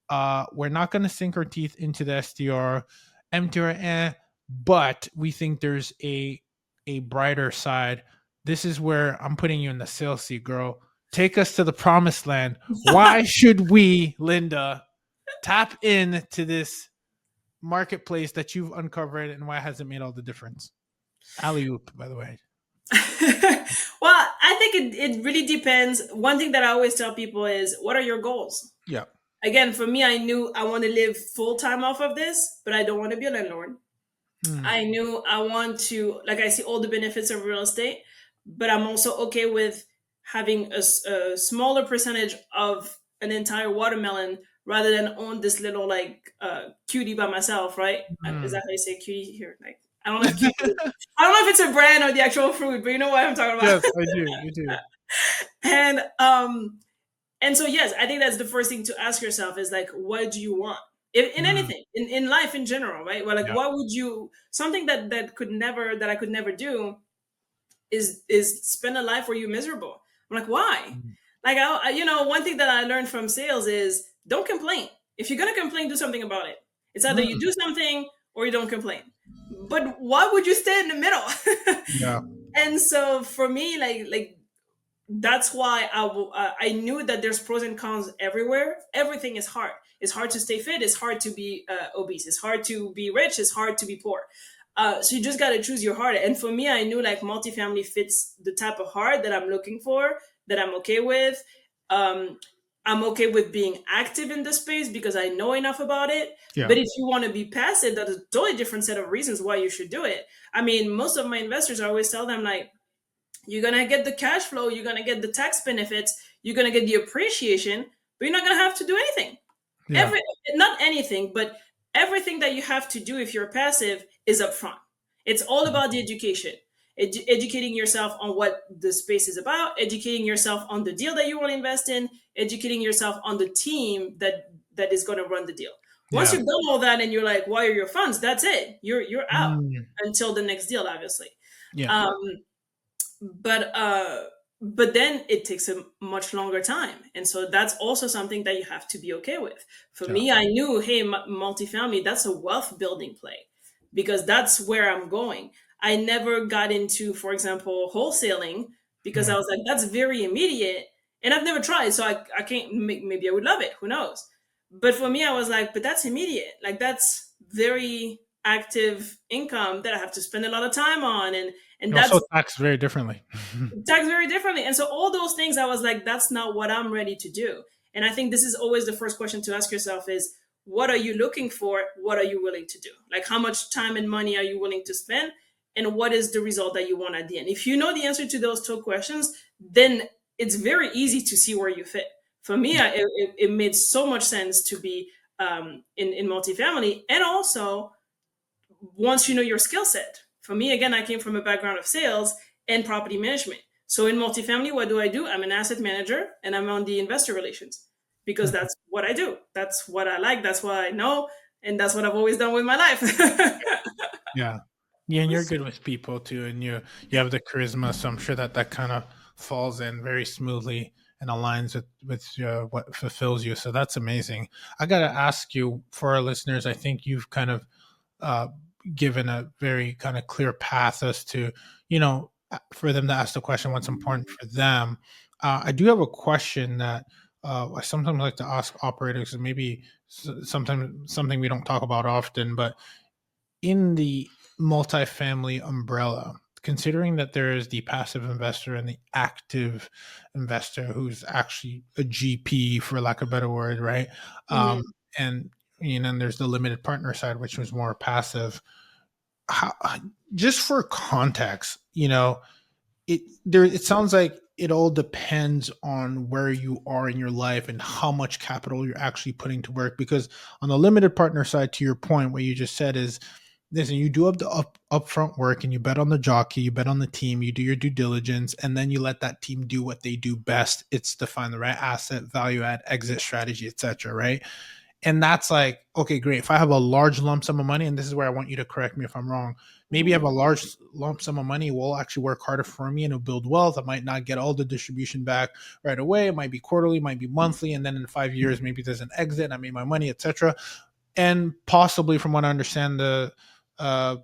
We're not going to sink our teeth into the SDR, MTR, but we think there's a brighter side. This is where I'm putting you in the sales seat, girl. Take us to the promised land. Why should we, Linda, tap into this marketplace that you've uncovered, and why has it made all the difference? Alley oop, by the way. Well, I think it really depends. One thing that I always tell people is, what are your goals? Yeah. Again, for me, I knew I want to live full time off of this, but I don't want to be a landlord. Mm, I knew I want to, like, I see all the benefits of real estate, but I'm also okay with having a smaller percentage of an entire watermelon rather than own this little, like, cutie by myself, right? Is mm. that how you say cutie here? Like, I don't know if cutie, I don't know if it's a brand or the actual fruit, but you know what I'm talking about. Yes, I do. You do. and and so, yes, I think that's the first thing to ask yourself is like, what do you want? In Mm, anything, in life in general, right? Well, like, yeah. what would you, something that I could never do is spend a life where you're miserable. I'm like, why? Mm, Like, one thing that I learned from sales is don't complain. If you're going to complain, do something about it. It's either you mm, do something or you don't complain. But why would you stay in the middle? yeah. And so for me, like that's why I knew that there's pros and cons everywhere. Everything is hard. It's hard to stay fit. It's hard to be obese. It's hard to be rich. It's hard to be poor. So you just got to choose your heart. And for me, I knew like multifamily fits the type of heart that I'm looking for, that I'm okay with. Um, I'm okay with being active in the space because I know enough about it. Yeah. But if you want to be passive, that's a totally different set of reasons why you should do it. I mean, most of my investors, I always tell them, like, you're gonna get the cash flow, you're gonna get the tax benefits, you're gonna get the appreciation, but you're not gonna have to do anything. Yeah. Every Not anything, but everything that you have to do if you're passive is upfront. It's all about the education. Educating yourself on what the space is about, educating yourself on the deal that you want to invest in, educating yourself on the team that is going to run the deal. Once Yeah. you've done all that and you're like, why are your funds? That's it. You're out Mm, until the next deal, obviously. yeah. Um, but then it takes a much longer time, and so that's also something that you have to be okay with. For Yeah. me, I knew, hey, multifamily, that's a wealth building play because that's where I'm going. I never got into, for example, wholesaling because Mm, I was like, that's very immediate, and I've never tried, so I can't, maybe I would love it, who knows. But for me, I was like, but that's immediate, like that's very active income that I have to spend a lot of time on, and also that's taxed very differently. tax very differently. And so all those things, I was like, that's not what I'm ready to do. And I think this is always the first question to ask yourself is, what are you looking for? What are you willing to do? Like, how much time and money are you willing to spend? And what is the result that you want at the end? If you know the answer to those two questions, then it's very easy to see where you fit. For me, it made so much sense to be in multifamily. And also, once you know your skill set. For me, again, I came from a background of sales and property management. So in multifamily, what do? I'm an asset manager and I'm on the investor relations because that's what I do. That's what I like. That's what I know. And that's what I've always done with my life. Yeah. Yeah, and you're good with people too, and you have the charisma, so I'm sure that that kind of falls in very smoothly and aligns with what fulfills you. So that's amazing. I got to ask you, for our listeners, I think you've kind of uh, given a very kind of clear path as to, for them to ask the question what's important for them. I do have a question that I sometimes like to ask operators, and maybe sometimes something we don't talk about often, but in the multifamily umbrella, considering that there is the passive investor and the active investor who's actually a GP, for lack of a better word, right? Mhm. And and there's the limited partner side, which was more passive. How, just for context, it sounds like it all depends on where you are in your life and how much capital you're actually putting to work. Because on the limited partner side, to your point, what you just said is, listen, you do up the upfront work and you bet on the jockey, you bet on the team, you do your due diligence, and then you let that team do what they do best. It's to find the right asset, value add, exit strategy, etc. Right? And that's like, okay, great. If I have a large lump sum of money, and this is where I want you to correct me if I'm wrong, maybe I have a large lump sum of money, will actually work harder for me and it'll build wealth. I might not get all the distribution back right away. It might be quarterly, it might be monthly, and then in 5 years, maybe there's an exit and I made my money, etc. And possibly, from what I understand, the I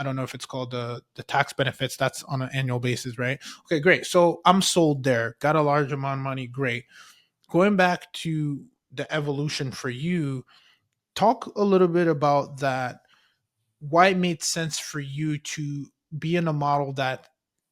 don't know if it's called the tax benefits. That's on an annual basis, right? Okay, great. So I'm sold there, got a large amount of money, great. Going back to the evolution for you, talk a little bit about that, why it made sense for you to be in a model that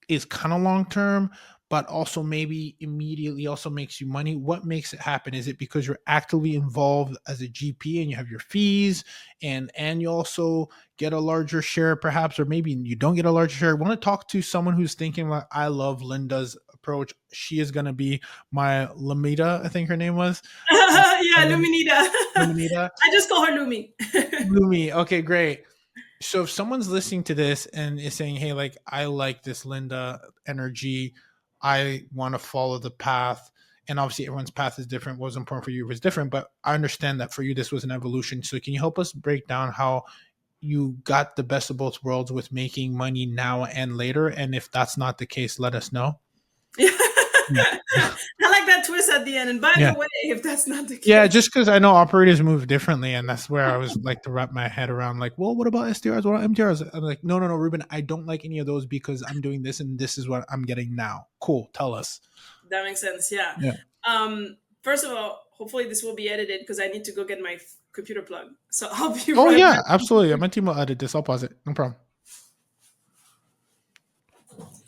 is kind of long term, but also maybe immediately also makes you money? What makes it happen? Is it because you're actively involved as a GP and you have your fees, and you also get a larger share perhaps, or maybe you don't get a larger share? I want to talk to someone who's thinking like, I love Linda's approach. She is going to be my Lamita, I think her name was. Yeah, And then Luminita. Luminita. I just call her Lumi. Lumi. Okay, great. So if someone's listening to this and is saying, hey, like, I like this Linda energy, I want to follow the path, and obviously everyone's path is different. What was important for you was different, but I understand that for you this was an evolution. So can you help us break down how you got the best of both worlds with making money now and later? And if that's not the case, let us know. Yeah. I like that twist at the end. And by Yeah. the way, if that's not the Yeah, case, just because I know operators move differently, and that's where I was like to wrap my head around. Like, well, what about SDRs? What about MTRs? I'm like, no, no, no, Ruben, I don't like any of those because I'm doing this, and this is what I'm getting now. Cool, tell us. that makes sense. Yeah. Yeah. First of all, hopefully this will be edited because I need to go get my computer plug. So I'll be Oh right yeah, back. absolutely. My team will edit this. I'll pause it. No problem.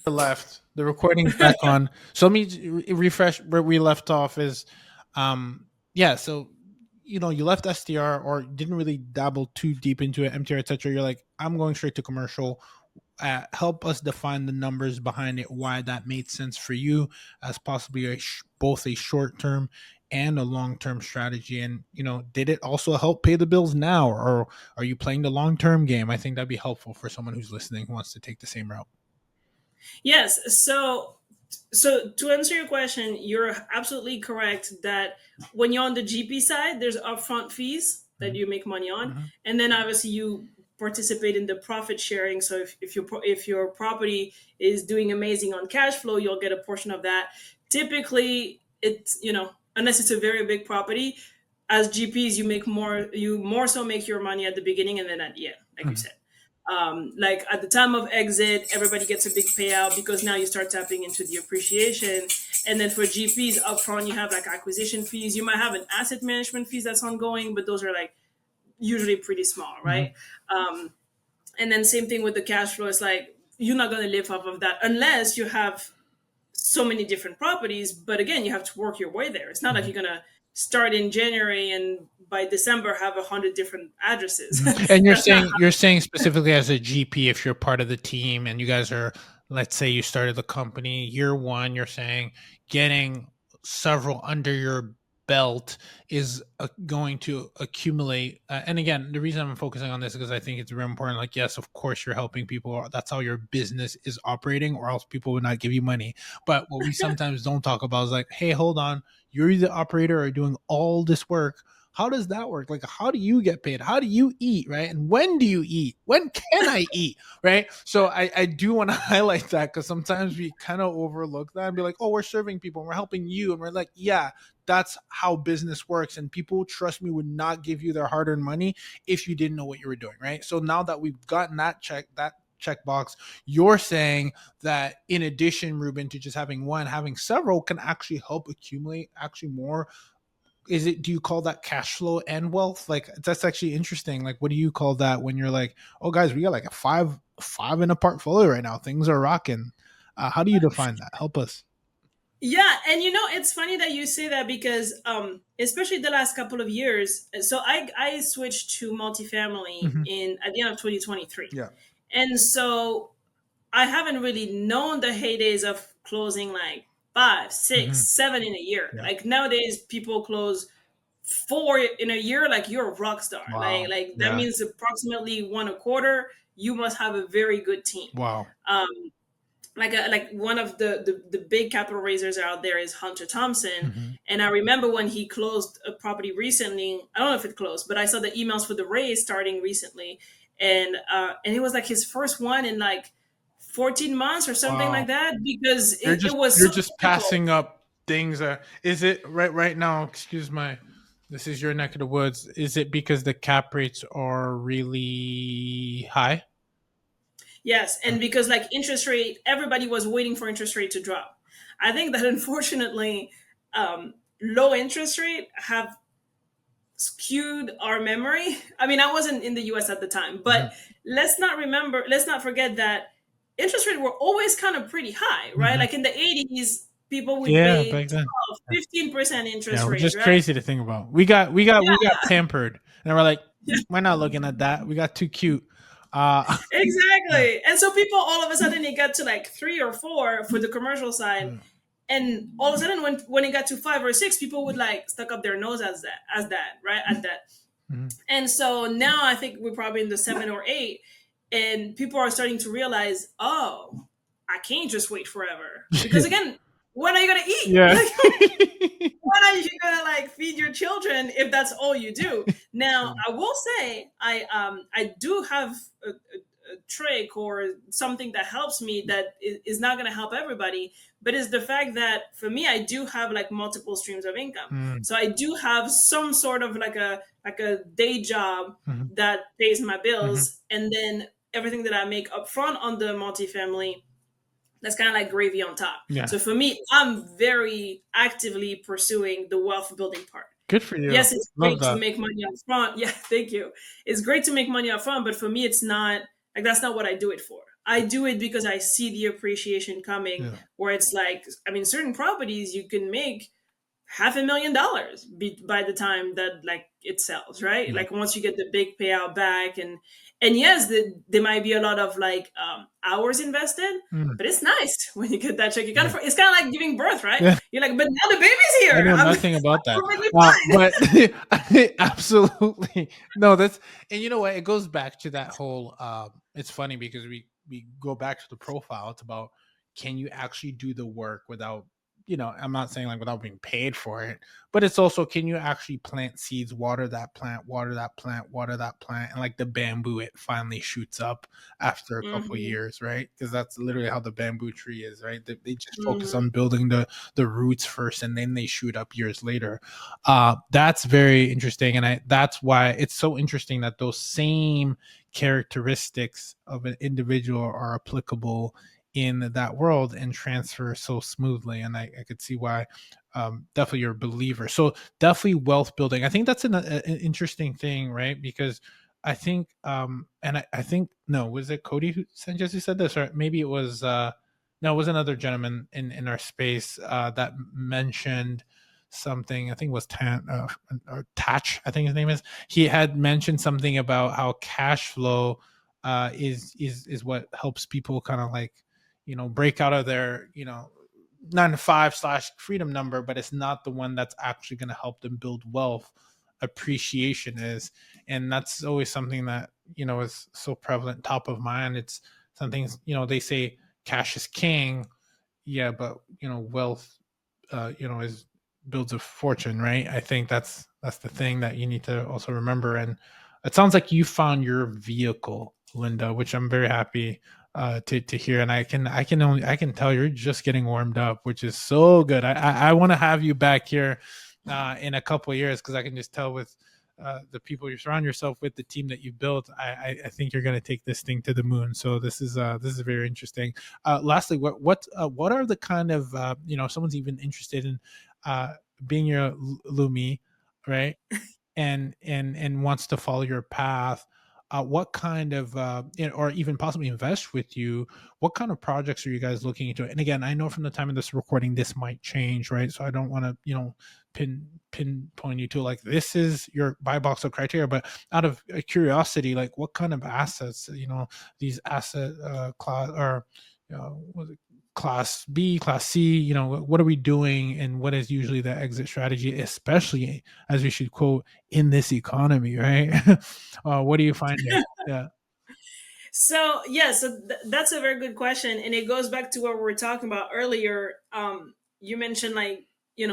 Left. The recording's back on. So let me refresh where we left off. Is yeah. So you left SDR or didn't really dabble too deep into it, MTR, etc. You're like, I'm going straight to commercial. Help us define the numbers behind it, why that made sense for you as possibly both a short term and a long term strategy. And did it also help pay the bills now, or are you playing the long term game? I think that'd be helpful for someone who's listening who wants to take the same route. Yes. So to answer your question, you're absolutely correct that when you're on the GP side, there's upfront fees that Mhm. you make money on, Mhm. and then obviously you participate in the profit sharing. So if your property is doing amazing on cash flow, you'll get a portion of that. Typically, it's unless it's a very big property, as GPs you more so make your money at the beginning and then at the end, like you Mhm. said. Like at the time of exit, everybody gets a big payout because now you start tapping into the appreciation. And then for GPs upfront, you have like acquisition fees. You might have an asset management fees that's ongoing, but those are like usually pretty small, right? Mhm. Um, and then same thing with the cash flow. It's like you're not going to live off of that unless you have so many different properties. But again, you have to work your way there. It's not like Mhm. you're going to start in January and by December have 100 different addresses. Mhm. And you're That's not saying you're saying specifically as a GP, if you're part of the team and you guys are, let's say you started the company year one, you're saying getting several under your belt is going to accumulate. And again, the reason I'm focusing on this is because I think it's very important. Like, yes, of course, you're helping people. That's how your business is operating, or else people would not give you money. But what we sometimes don't talk about is like, hey, hold on, you're the operator or doing all this work. How does that work? Like, how do you get paid? How do you eat? Right. And when do you eat? When can I eat? Right. So I do want to highlight that because sometimes we kind of overlook that and be like, oh, we're serving people and we're helping you. And we're like, yeah, that's how business works. And people, trust me, would not give you their hard earned money if you didn't know what you were doing. Right. So now that we've gotten that checkbox, you're saying that in addition, Ruben, to just having one, having several can actually help accumulate actually more. Do you call that cash flow and wealth? Like, that's actually interesting. Like, what do you call that when you're like, oh guys, we got like a five in a portfolio right now, things are rocking? How do you define that? Help us. Yeah, and it's funny that you say that because especially the last couple of years. So I switched to multifamily Hmm. in at the end of 2023. Yeah. And so I haven't really known the heydays of closing like five, six, Hmm. seven in a year. Yeah. Like nowadays people close four in a year, like you're a rock star. Like Wow. like that Yeah. means approximately one a quarter. You must have a very good team. Wow. Um, like one of the big capital raisers out there is Hunter Thompson. Hmm. And I remember when he closed a property recently. I don't know if it closed, but I saw the emails for the raise starting recently, and it was like his first one in like 14 months or something like Wow. that because You're it just was you're so just difficult. passing up things. Is it right now? Excuse my. This is your neck of the woods. Is it because the cap rates are really high? Yes, and because like interest rate, everybody was waiting for interest rate to drop. I think that unfortunately, low interest rate have skewed our memory. I mean, I wasn't in the US at the time, but Mhm. let's not forget that interest rates were always kind of pretty high, right? Mhm. Like in the 80s, people would Yeah, pay back then. 12, 15% Yeah, interest we're rate, just right? crazy to think about. We got pampered, and we're like, Yeah. we're not looking at that. We got too cute. Uh, yeah, Exactly. And so people all of a sudden it got to like 3 or 4 for the commercial side. yeah. And all of a sudden when it got to 5 or 6, people would like stuck up their nose as that, right? At that. Mhm. And so now I think we're probably in the 7 or 8, and people are starting to realize, oh, I can't just wait forever. Because again, when are you gonna eat? Yeah. Like when are you gonna like feed your children if that's all you do? Now, I will say I do have a trick or something that helps me that is not gonna help everybody, but is the fact that for me I do have like multiple streams of income. Mm, So I do have some sort of like a day job mhm, that pays my mhm. bills, and then everything that I make up front on the multifamily, that's kind of like gravy on top. Yeah. So for me, I'm very actively pursuing the wealth building part. Good for you. Yes, it's Love great to that. make money up front. Yeah, thank you. It's great to make money up front, but for me, it's not like that's not what I do it for. I do it because I see the appreciation coming, Yeah. where it's like, I mean, certain properties you can make $500,000 by the time that like it sells, right? Yeah. Like once you get the big payout back, and yes, there might be a lot of like hours invested, Mm, but it's nice when you get that check. You kind yeah. of it's kind of like giving birth, right? Yeah. You're like, but now the baby's I here. know I'm nothing about that. perfectly fine. But absolutely no. That's, and you know what? It goes back to that whole. It's funny because we go back to the profile. It's about, can you actually do the work without, I'm not saying like without being paid for it, but it's also, can you actually plant seeds, water that plant, water that plant, water that plant, and like the bamboo, it finally shoots up after a couple of Hmm. years, right? Because that's literally how the bamboo tree is, right? They just focus Hmm. on building the roots first, and then they shoot up years later. That's very interesting, and that's why it's so interesting that those same characteristics of an individual are applicable in that world and transfer so smoothly. And I could see why. Definitely you're a believer, so definitely wealth building. I think that's an interesting thing, right? Because I think and I think, no, was it Cody Sanchez who said this, or maybe it was no, it was another gentleman in our space that mentioned something. I think it was or Tatch, I think his name is. He had mentioned something about how cash flow is what helps people kind of like, break out of their, 9 to 5 slash freedom number, but it's not the one that's actually going to help them build wealth. Appreciation is, and that's always something that, is so prevalent, top of mind. It's something, they say cash is king. Yeah, but wealth is builds a fortune, right? I think that's the thing that you need to also remember. And it sounds like you found your vehicle, Linda, which I'm very happy to hear. And I can tell you're just getting warmed up, which is so good. I want to have you back here in a couple of years, because I can just tell with the people you surround yourself with, the team that you built. I think you're going to take this thing to the moon. So this is very interesting. Lastly, what are the kind of if someone's even interested in uh, being your Lumi, right? And wants to follow your path, what kind of or even possibly invest with you, what kind of projects are you guys looking into? And again, I know from the time of this recording this might change, right? So I don't want to pinpoint you to like this is your buy box of criteria, but out of curiosity, like what kind of assets, these asset class, or what is it, class B, class C, what are we doing, and what is usually the exit strategy, especially as we should quote, in this economy, right? What do you find there? Yeah. So yeah, so that's a very good question, and it goes back to what we were talking about earlier. You mentioned like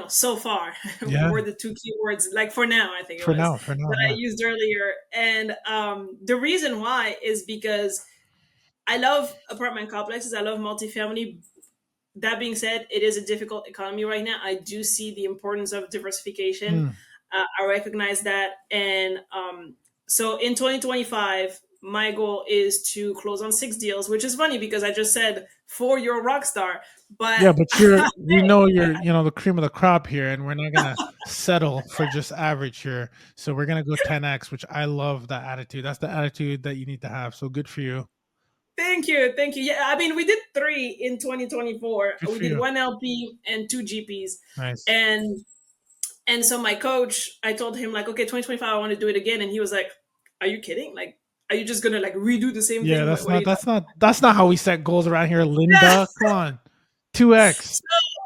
so far Yeah. were the two keywords like for now I think it For was now, for now, that I yeah. used earlier, and the reason why is because I love apartment complexes. I love multifamily. That being said, it is a difficult economy right now. I do see the importance of diversification. Mm. I recognize that. And so in 2025, my goal is to close on 6 deals, which is funny because I just said 4, you're a rock star. But Yeah, but we know you're, the cream of the crop here, and we're not gonna settle for just average here. So we're gonna go 10x, which I love that attitude. That's the attitude that you need to have. So good for you. Thank you, thank you. Yeah, I mean, we did three in 2024. Good We for did you. one LP and two GPs, Nice. and so my coach, I told him like, okay, 2025, I want to do it again, and he was like, "Are you kidding? Like, are you just gonna like redo the same Yeah, thing? that's What are not you that's talking?" not that's not how we set goals around here, Linda. Come on. 2x.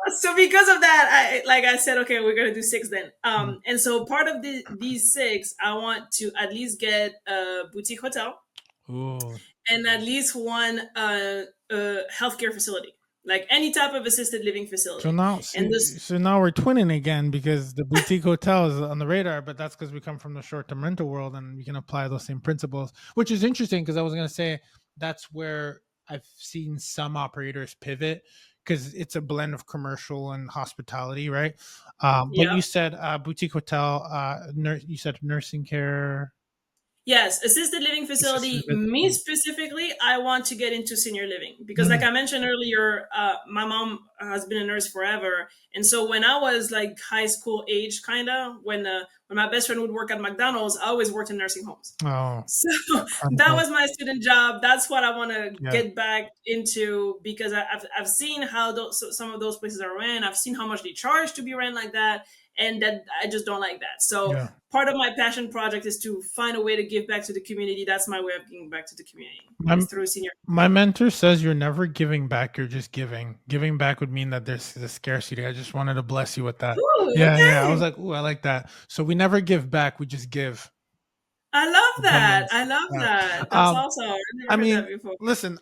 So, so because of that, like I said, okay, we're gonna do six then. Mm. And so part of these six, I want to at least get a boutique hotel Ooh. and at least one healthcare facility, like any type of assisted living So facility. now, And this, so now we're twinning again because the boutique hotel is on the radar, but that's because we come from the short-term rental world and we can apply those same principles, which is interesting because I was going to say that's where I've seen some operators pivot because it's a blend of commercial and hospitality, right? But yeah. you said boutique hotel, you said nursing care, Yes, assisted living assisted facility. living. Me specifically, I want to get into senior living because, like Mm. I mentioned earlier, my mom has been a nurse forever, and so when I was like high school age, kind of when my best friend would work at McDonald's, I always worked in nursing homes. Oh, So that Chronicles. was my student job. That's what I want to Yeah, get back into because I've seen how those some of those places are ran. I've seen how much they charge to be ran like that, and that I just don't like that. So yeah. part of my passion project is to find a way to give back to the community. That's my way of giving back to the community My is through senior. my mentor says you're never giving back, you're just giving. Giving back would mean that there's a scarcity. I just wanted to bless you with that. Ooh, Yeah, yeah. I was okay. like, "Ooh, I like that." So we never give back, we just give I love that. abundance. I love Yeah. that. That's Um, awesome. I've I never heard that mean, before. listen,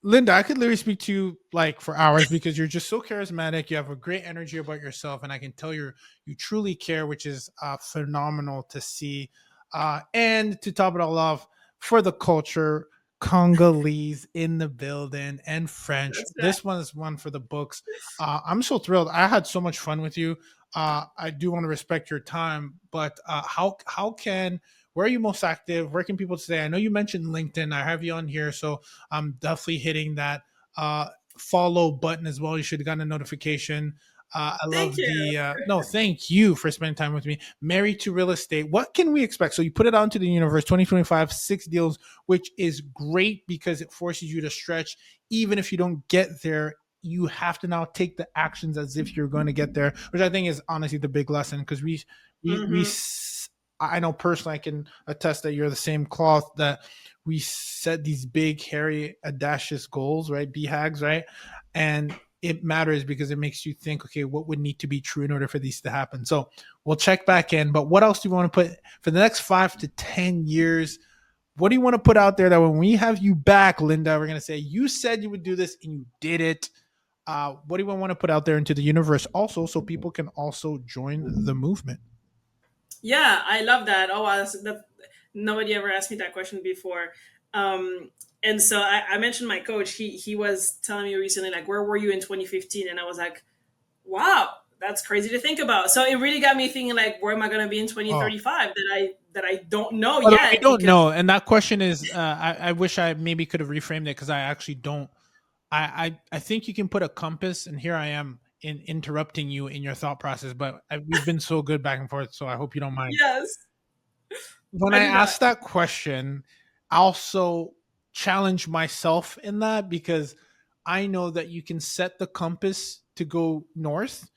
Linda, I could literally speak to you like for hours because you're just so charismatic. You have a great energy about yourself, and I can tell you truly care, which is phenomenal to see. And to top it all off, for the culture, Congolese in the building and French. That's right. This one is one for the books. I'm so thrilled. I had so much fun with you. I do want to respect your time, but how can where are you most active? Where can people say? I know you mentioned LinkedIn. I have you on here, so I'm definitely hitting that follow button as well. You should have gotten a notification. I Thank love you. the no, thank you for spending time with me. Married to real estate. What can we expect? So you put it out into the universe, 2025, 6 deals, which is great because it forces you to stretch. Even if you don't get there, you have to now take the actions as if you're going to get there, which I think is honestly the big lesson because we Hmm. I know personally I can attest that you're the same cloth that we set these big, hairy, audacious goals, right? BHAGs, right? And it matters because it makes you think, okay, what would need to be true in order for these to happen? So we'll check back in. But what else do you want to put for the next 5 to 10 years? What do you want to put out there that when we have you back, Linda, we're going to say, you said you would do this and you did it. What do you want to put out there into the universe also so people can also join the movement? Yeah, I love that. Oh, wow, nobody ever asked me that question before. And so I mentioned my coach. He was telling me recently, like, where were you in 2015? And I was like, wow, that's crazy to think about. So it really got me thinking, like, where am I going to be in Oh, 2035 that I don't know but we yet don't because know. And that question is, I wish I maybe could have reframed it because I actually don't. I think you can put a compass, and here I am in interrupting you in your thought process, but we've been so good back and forth, so I hope you don't mind. yes, When I I do not. ask that question, I also challenge myself in that because I know that you can set the compass to go north,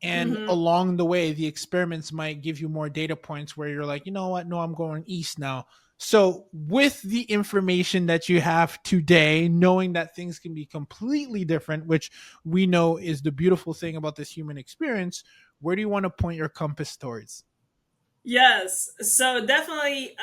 and Hmm. along the way the experiments might give you more data points where you're like, you know what, no, I'm going east now. So with the information that you have today, knowing that things can be completely different, which we know is the beautiful thing about this human experience, where do you want to point your compass towards? Yes. So definitely,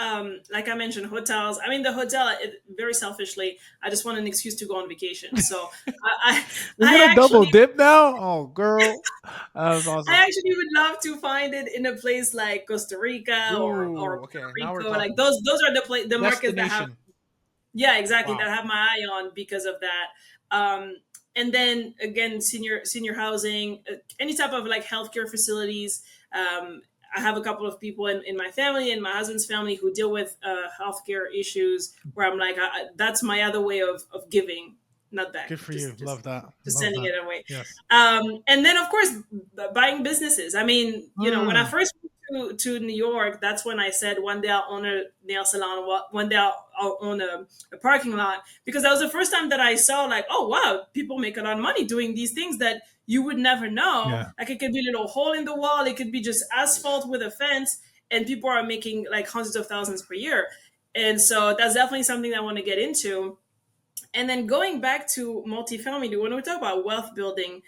like I mentioned, hotels. I mean, the hotel, very selfishly, I just want an excuse to go on vacation. So I, We're I gonna double actually, dip now. Oh girl, that was I awesome. actually would love to find it in a place like Costa Rica or Ooh, Puerto okay, now we're Rico. Like talking. those are the markets that have, Destination. yeah, exactly, Wow. that I have my eye on because of that. And then again, senior housing, any type of like healthcare facilities. I have a couple of people in my family and my husband's family who deal with healthcare issues where I'm like, that's my other way of giving, not back, Good for you. Love that. just Love sending that. it away. Yes. And then of course buying businesses. I mean, when I Mm. first to New York, that's when I said one day I'll own a nail salon. One day I'll own a parking lot, because that was the first time that I saw like, oh wow, people make a lot of money doing these things that you would never know. Yeah. Like it could be a little hole in the wall, it could be just asphalt with a fence, and people are making like hundreds of thousands per year. And so that's definitely something I want to get into. And then going back to multifamily, when we talk about wealth building,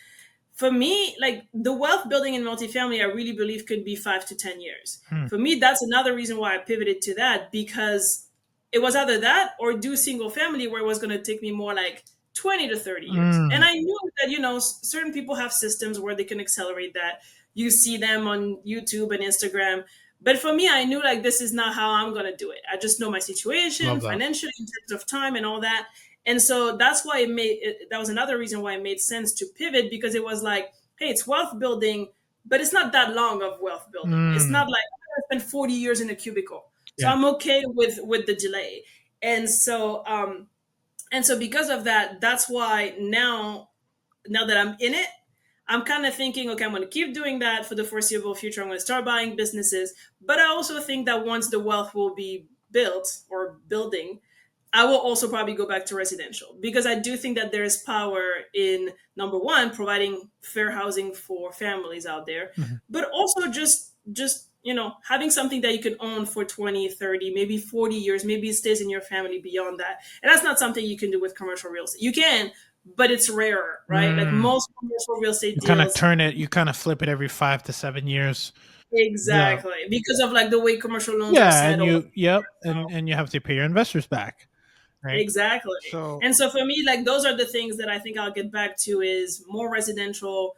for me, like the wealth building in multifamily, I really believe could be 5 to 10 years. Hmm. For me, that's another reason why I pivoted to that, because it was either that or do single family, where it was going to take me more like 20 to 30 years. And I knew that, certain people have systems where they can accelerate that. You see them on YouTube and Instagram. But for me, I knew like this is not how I'm going to do it. I just know my situation Love that. financially in terms of time and all that. And so that's why that was another reason why it made sense to pivot, because it was like, hey, it's wealth building, but it's not that long of wealth building. It's not like I spent 40 years in a cubicle. So Yeah. I'm okay with the delay. And so because of that, that's why now that I'm in it, I'm kind of thinking, okay, I'm going to keep doing that for the foreseeable future. I'm going to start buying businesses. But I also think that once the wealth will be built or building, I will also probably go back to residential, because I do think that there is power in, number one, providing fair housing for families out there, but also just having something that you can own for 20, 30, maybe 40 years, maybe it stays in your family beyond that. And that's not something you can do with commercial real estate. You can, but it's rarer, right? Like most commercial real estate You kind of deals. turn it, you kind of flip it every 5 to 7 years. Yeah. Exactly. Because of like the way commercial loans are Yeah. set. And and you have to pay your investors back. Right. Exactly. So And so for me, like those are the things that I think I'll get back to, is more residential,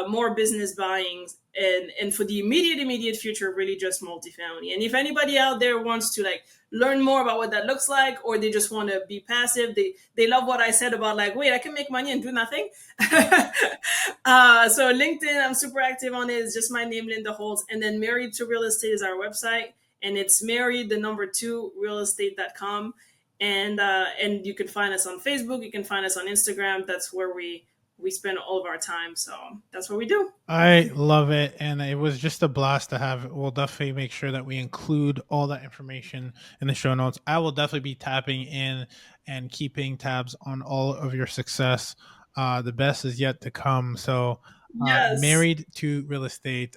more business buying, and for the immediate future, really just multifamily. And if anybody out there wants to like learn more about what that looks like, or they just want to be passive, they love what I said about like, wait, I can make money and do nothing. So LinkedIn, I'm super active on it. It's just my name, Linda Holtz. And then Married to Real Estate is our website, and it's married, the number 2, realestate.com. And you can find us on Facebook, you can find us on Instagram. That's where we spend all of our time. So that's what we do. I love it, and it was just a blast to have. We'll definitely make sure that we include all that information in the show notes. I will definitely be tapping in and keeping tabs on all of your success. The best is yet to come. So Yes. Married to Real Estate.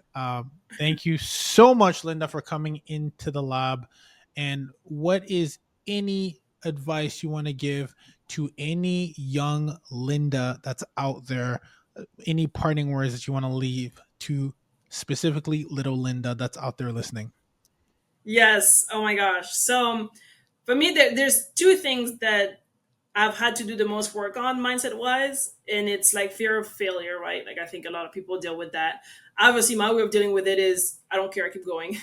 Thank you so much, Linda, for coming into the lab. And what is any advice you want to give to any young Linda that's out there? Any parting words that you want to leave to specifically little Linda that's out there listening? Yes. Oh my gosh. So for me, there's 2 things that I've had to do the most work on mindset wise, and it's like fear of failure, right? Like I think a lot of people deal with that. Obviously, my way of dealing with it is I don't care, I keep going.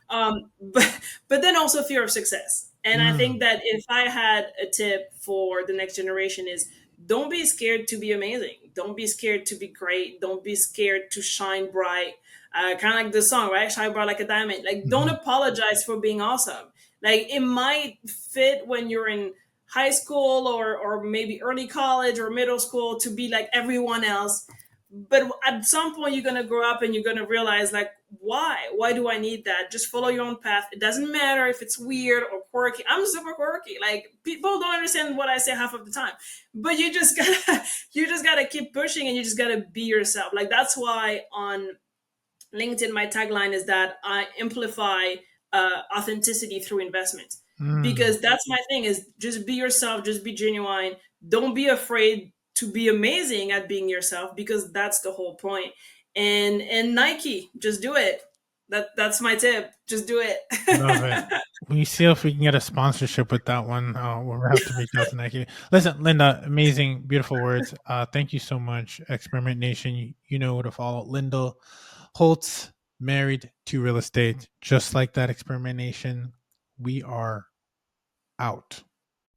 But then also fear of success. And I think that if I had a tip for the next generation, is don't be scared to be amazing. Don't be scared to be great. Don't be scared to shine bright. Kind of like the song, right? Shine bright like a diamond. Like, don't apologize for being awesome. Like, it might fit when you're in high school or maybe early college or middle school to be like everyone else. But at some point, you're going to grow up and you're going to realize, like, why do I need that? Just follow your own path. It doesn't matter if it's weird or quirky. I'm super quirky. Like, people don't understand what I say half of the time, but you just gotta keep pushing, and you just gotta be yourself. Like, that's why on LinkedIn, my tagline is that I amplify authenticity through investment, because that's my thing, is just be yourself, just be genuine. Don't be afraid to be amazing at being yourself, because that's the whole point. And Nike, just do it. That's my tip. Just do it. Love it. We see if we can get a sponsorship with that one. We'll have to reach out to Nike. Listen, Linda, amazing, beautiful words. Thank you so much, Experiment Nation. You know who to follow. Linda Holtz, Married to Real Estate. Just like that, Experiment Nation. We are out.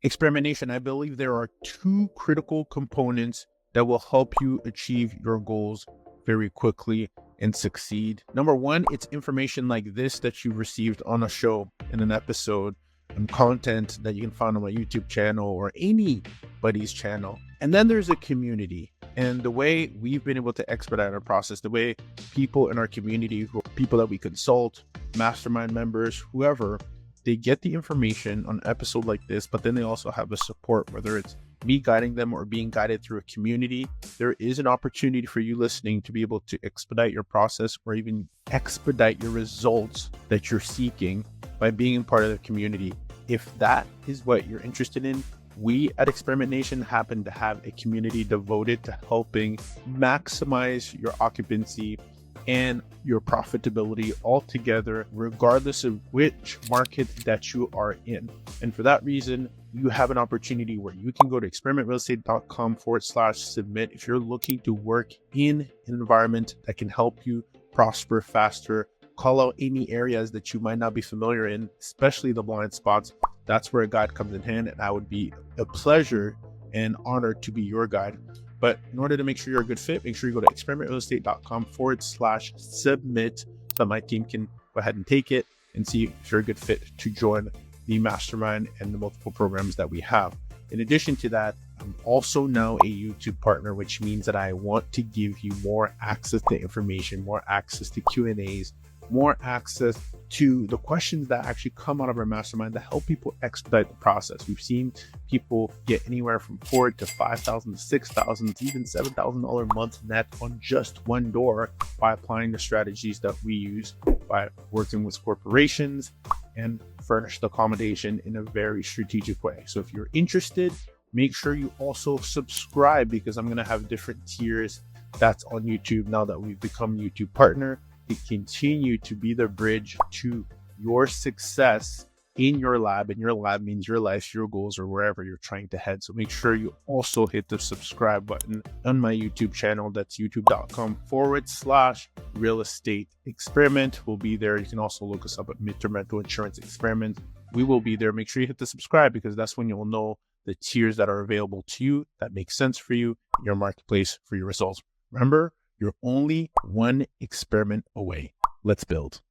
Experiment Nation, I believe there are 2 critical components that will help you achieve your goals very quickly and succeed. Number 1, it's information like this that you received on a show, in an episode, and content that you can find on my YouTube channel or anybody's channel. And then there's a community. And the way we've been able to expedite our process, the way people in our community, people that we consult, mastermind members, whoever, they get the information on an episode like this, but then they also have the support, whether it's me guiding them or being guided through a community. There is an opportunity for you listening to be able to expedite your process or even expedite your results that you're seeking by being part of the community. If that is what you're interested in, we at Experiment Nation happen to have a community devoted to helping maximize your occupancy and your profitability altogether, regardless of which market that you are in. And for that reason, you have an opportunity where you can go to experimentrealestate.com/submit if you're looking to work in an environment that can help you prosper faster. Call out any areas that you might not be familiar in, especially the blind spots. That's where a guide comes in hand, and I would be a pleasure and honor to be your guide. But in order to make sure you're a good fit, make sure you go to experimentrealestate.com/submit so that my team can go ahead and take it and see if you're a good fit to join the mastermind and the multiple programs that we have. In addition to that, I'm also now a YouTube partner, which means that I want to give you more access to information, more access to Q&As, more access to the questions that actually come out of our mastermind to help people expedite the process. We've seen people get anywhere from $4,000 to $5,000 to $6,000 to even $7,000 a month net on just one door by applying the strategies that we use by working with corporations and furnished accommodation in a very strategic way. So if you're interested, make sure you also subscribe, because I'm going to have different tiers that's on YouTube now that we've become YouTube partner to continue to be the bridge to your success in your lab. And your lab means your life, your goals, or wherever you're trying to head. So make sure you also hit the subscribe button on my YouTube channel. That's youtube.com/real estate experiment. We'll be there. You can also look us up at Midterm Rental Insurance Experiment. We will be there. Make sure you hit the subscribe, because that's when you'll know the tiers that are available to you that make sense for you in your marketplace for your results. Remember, you're only one experiment away. Let's build.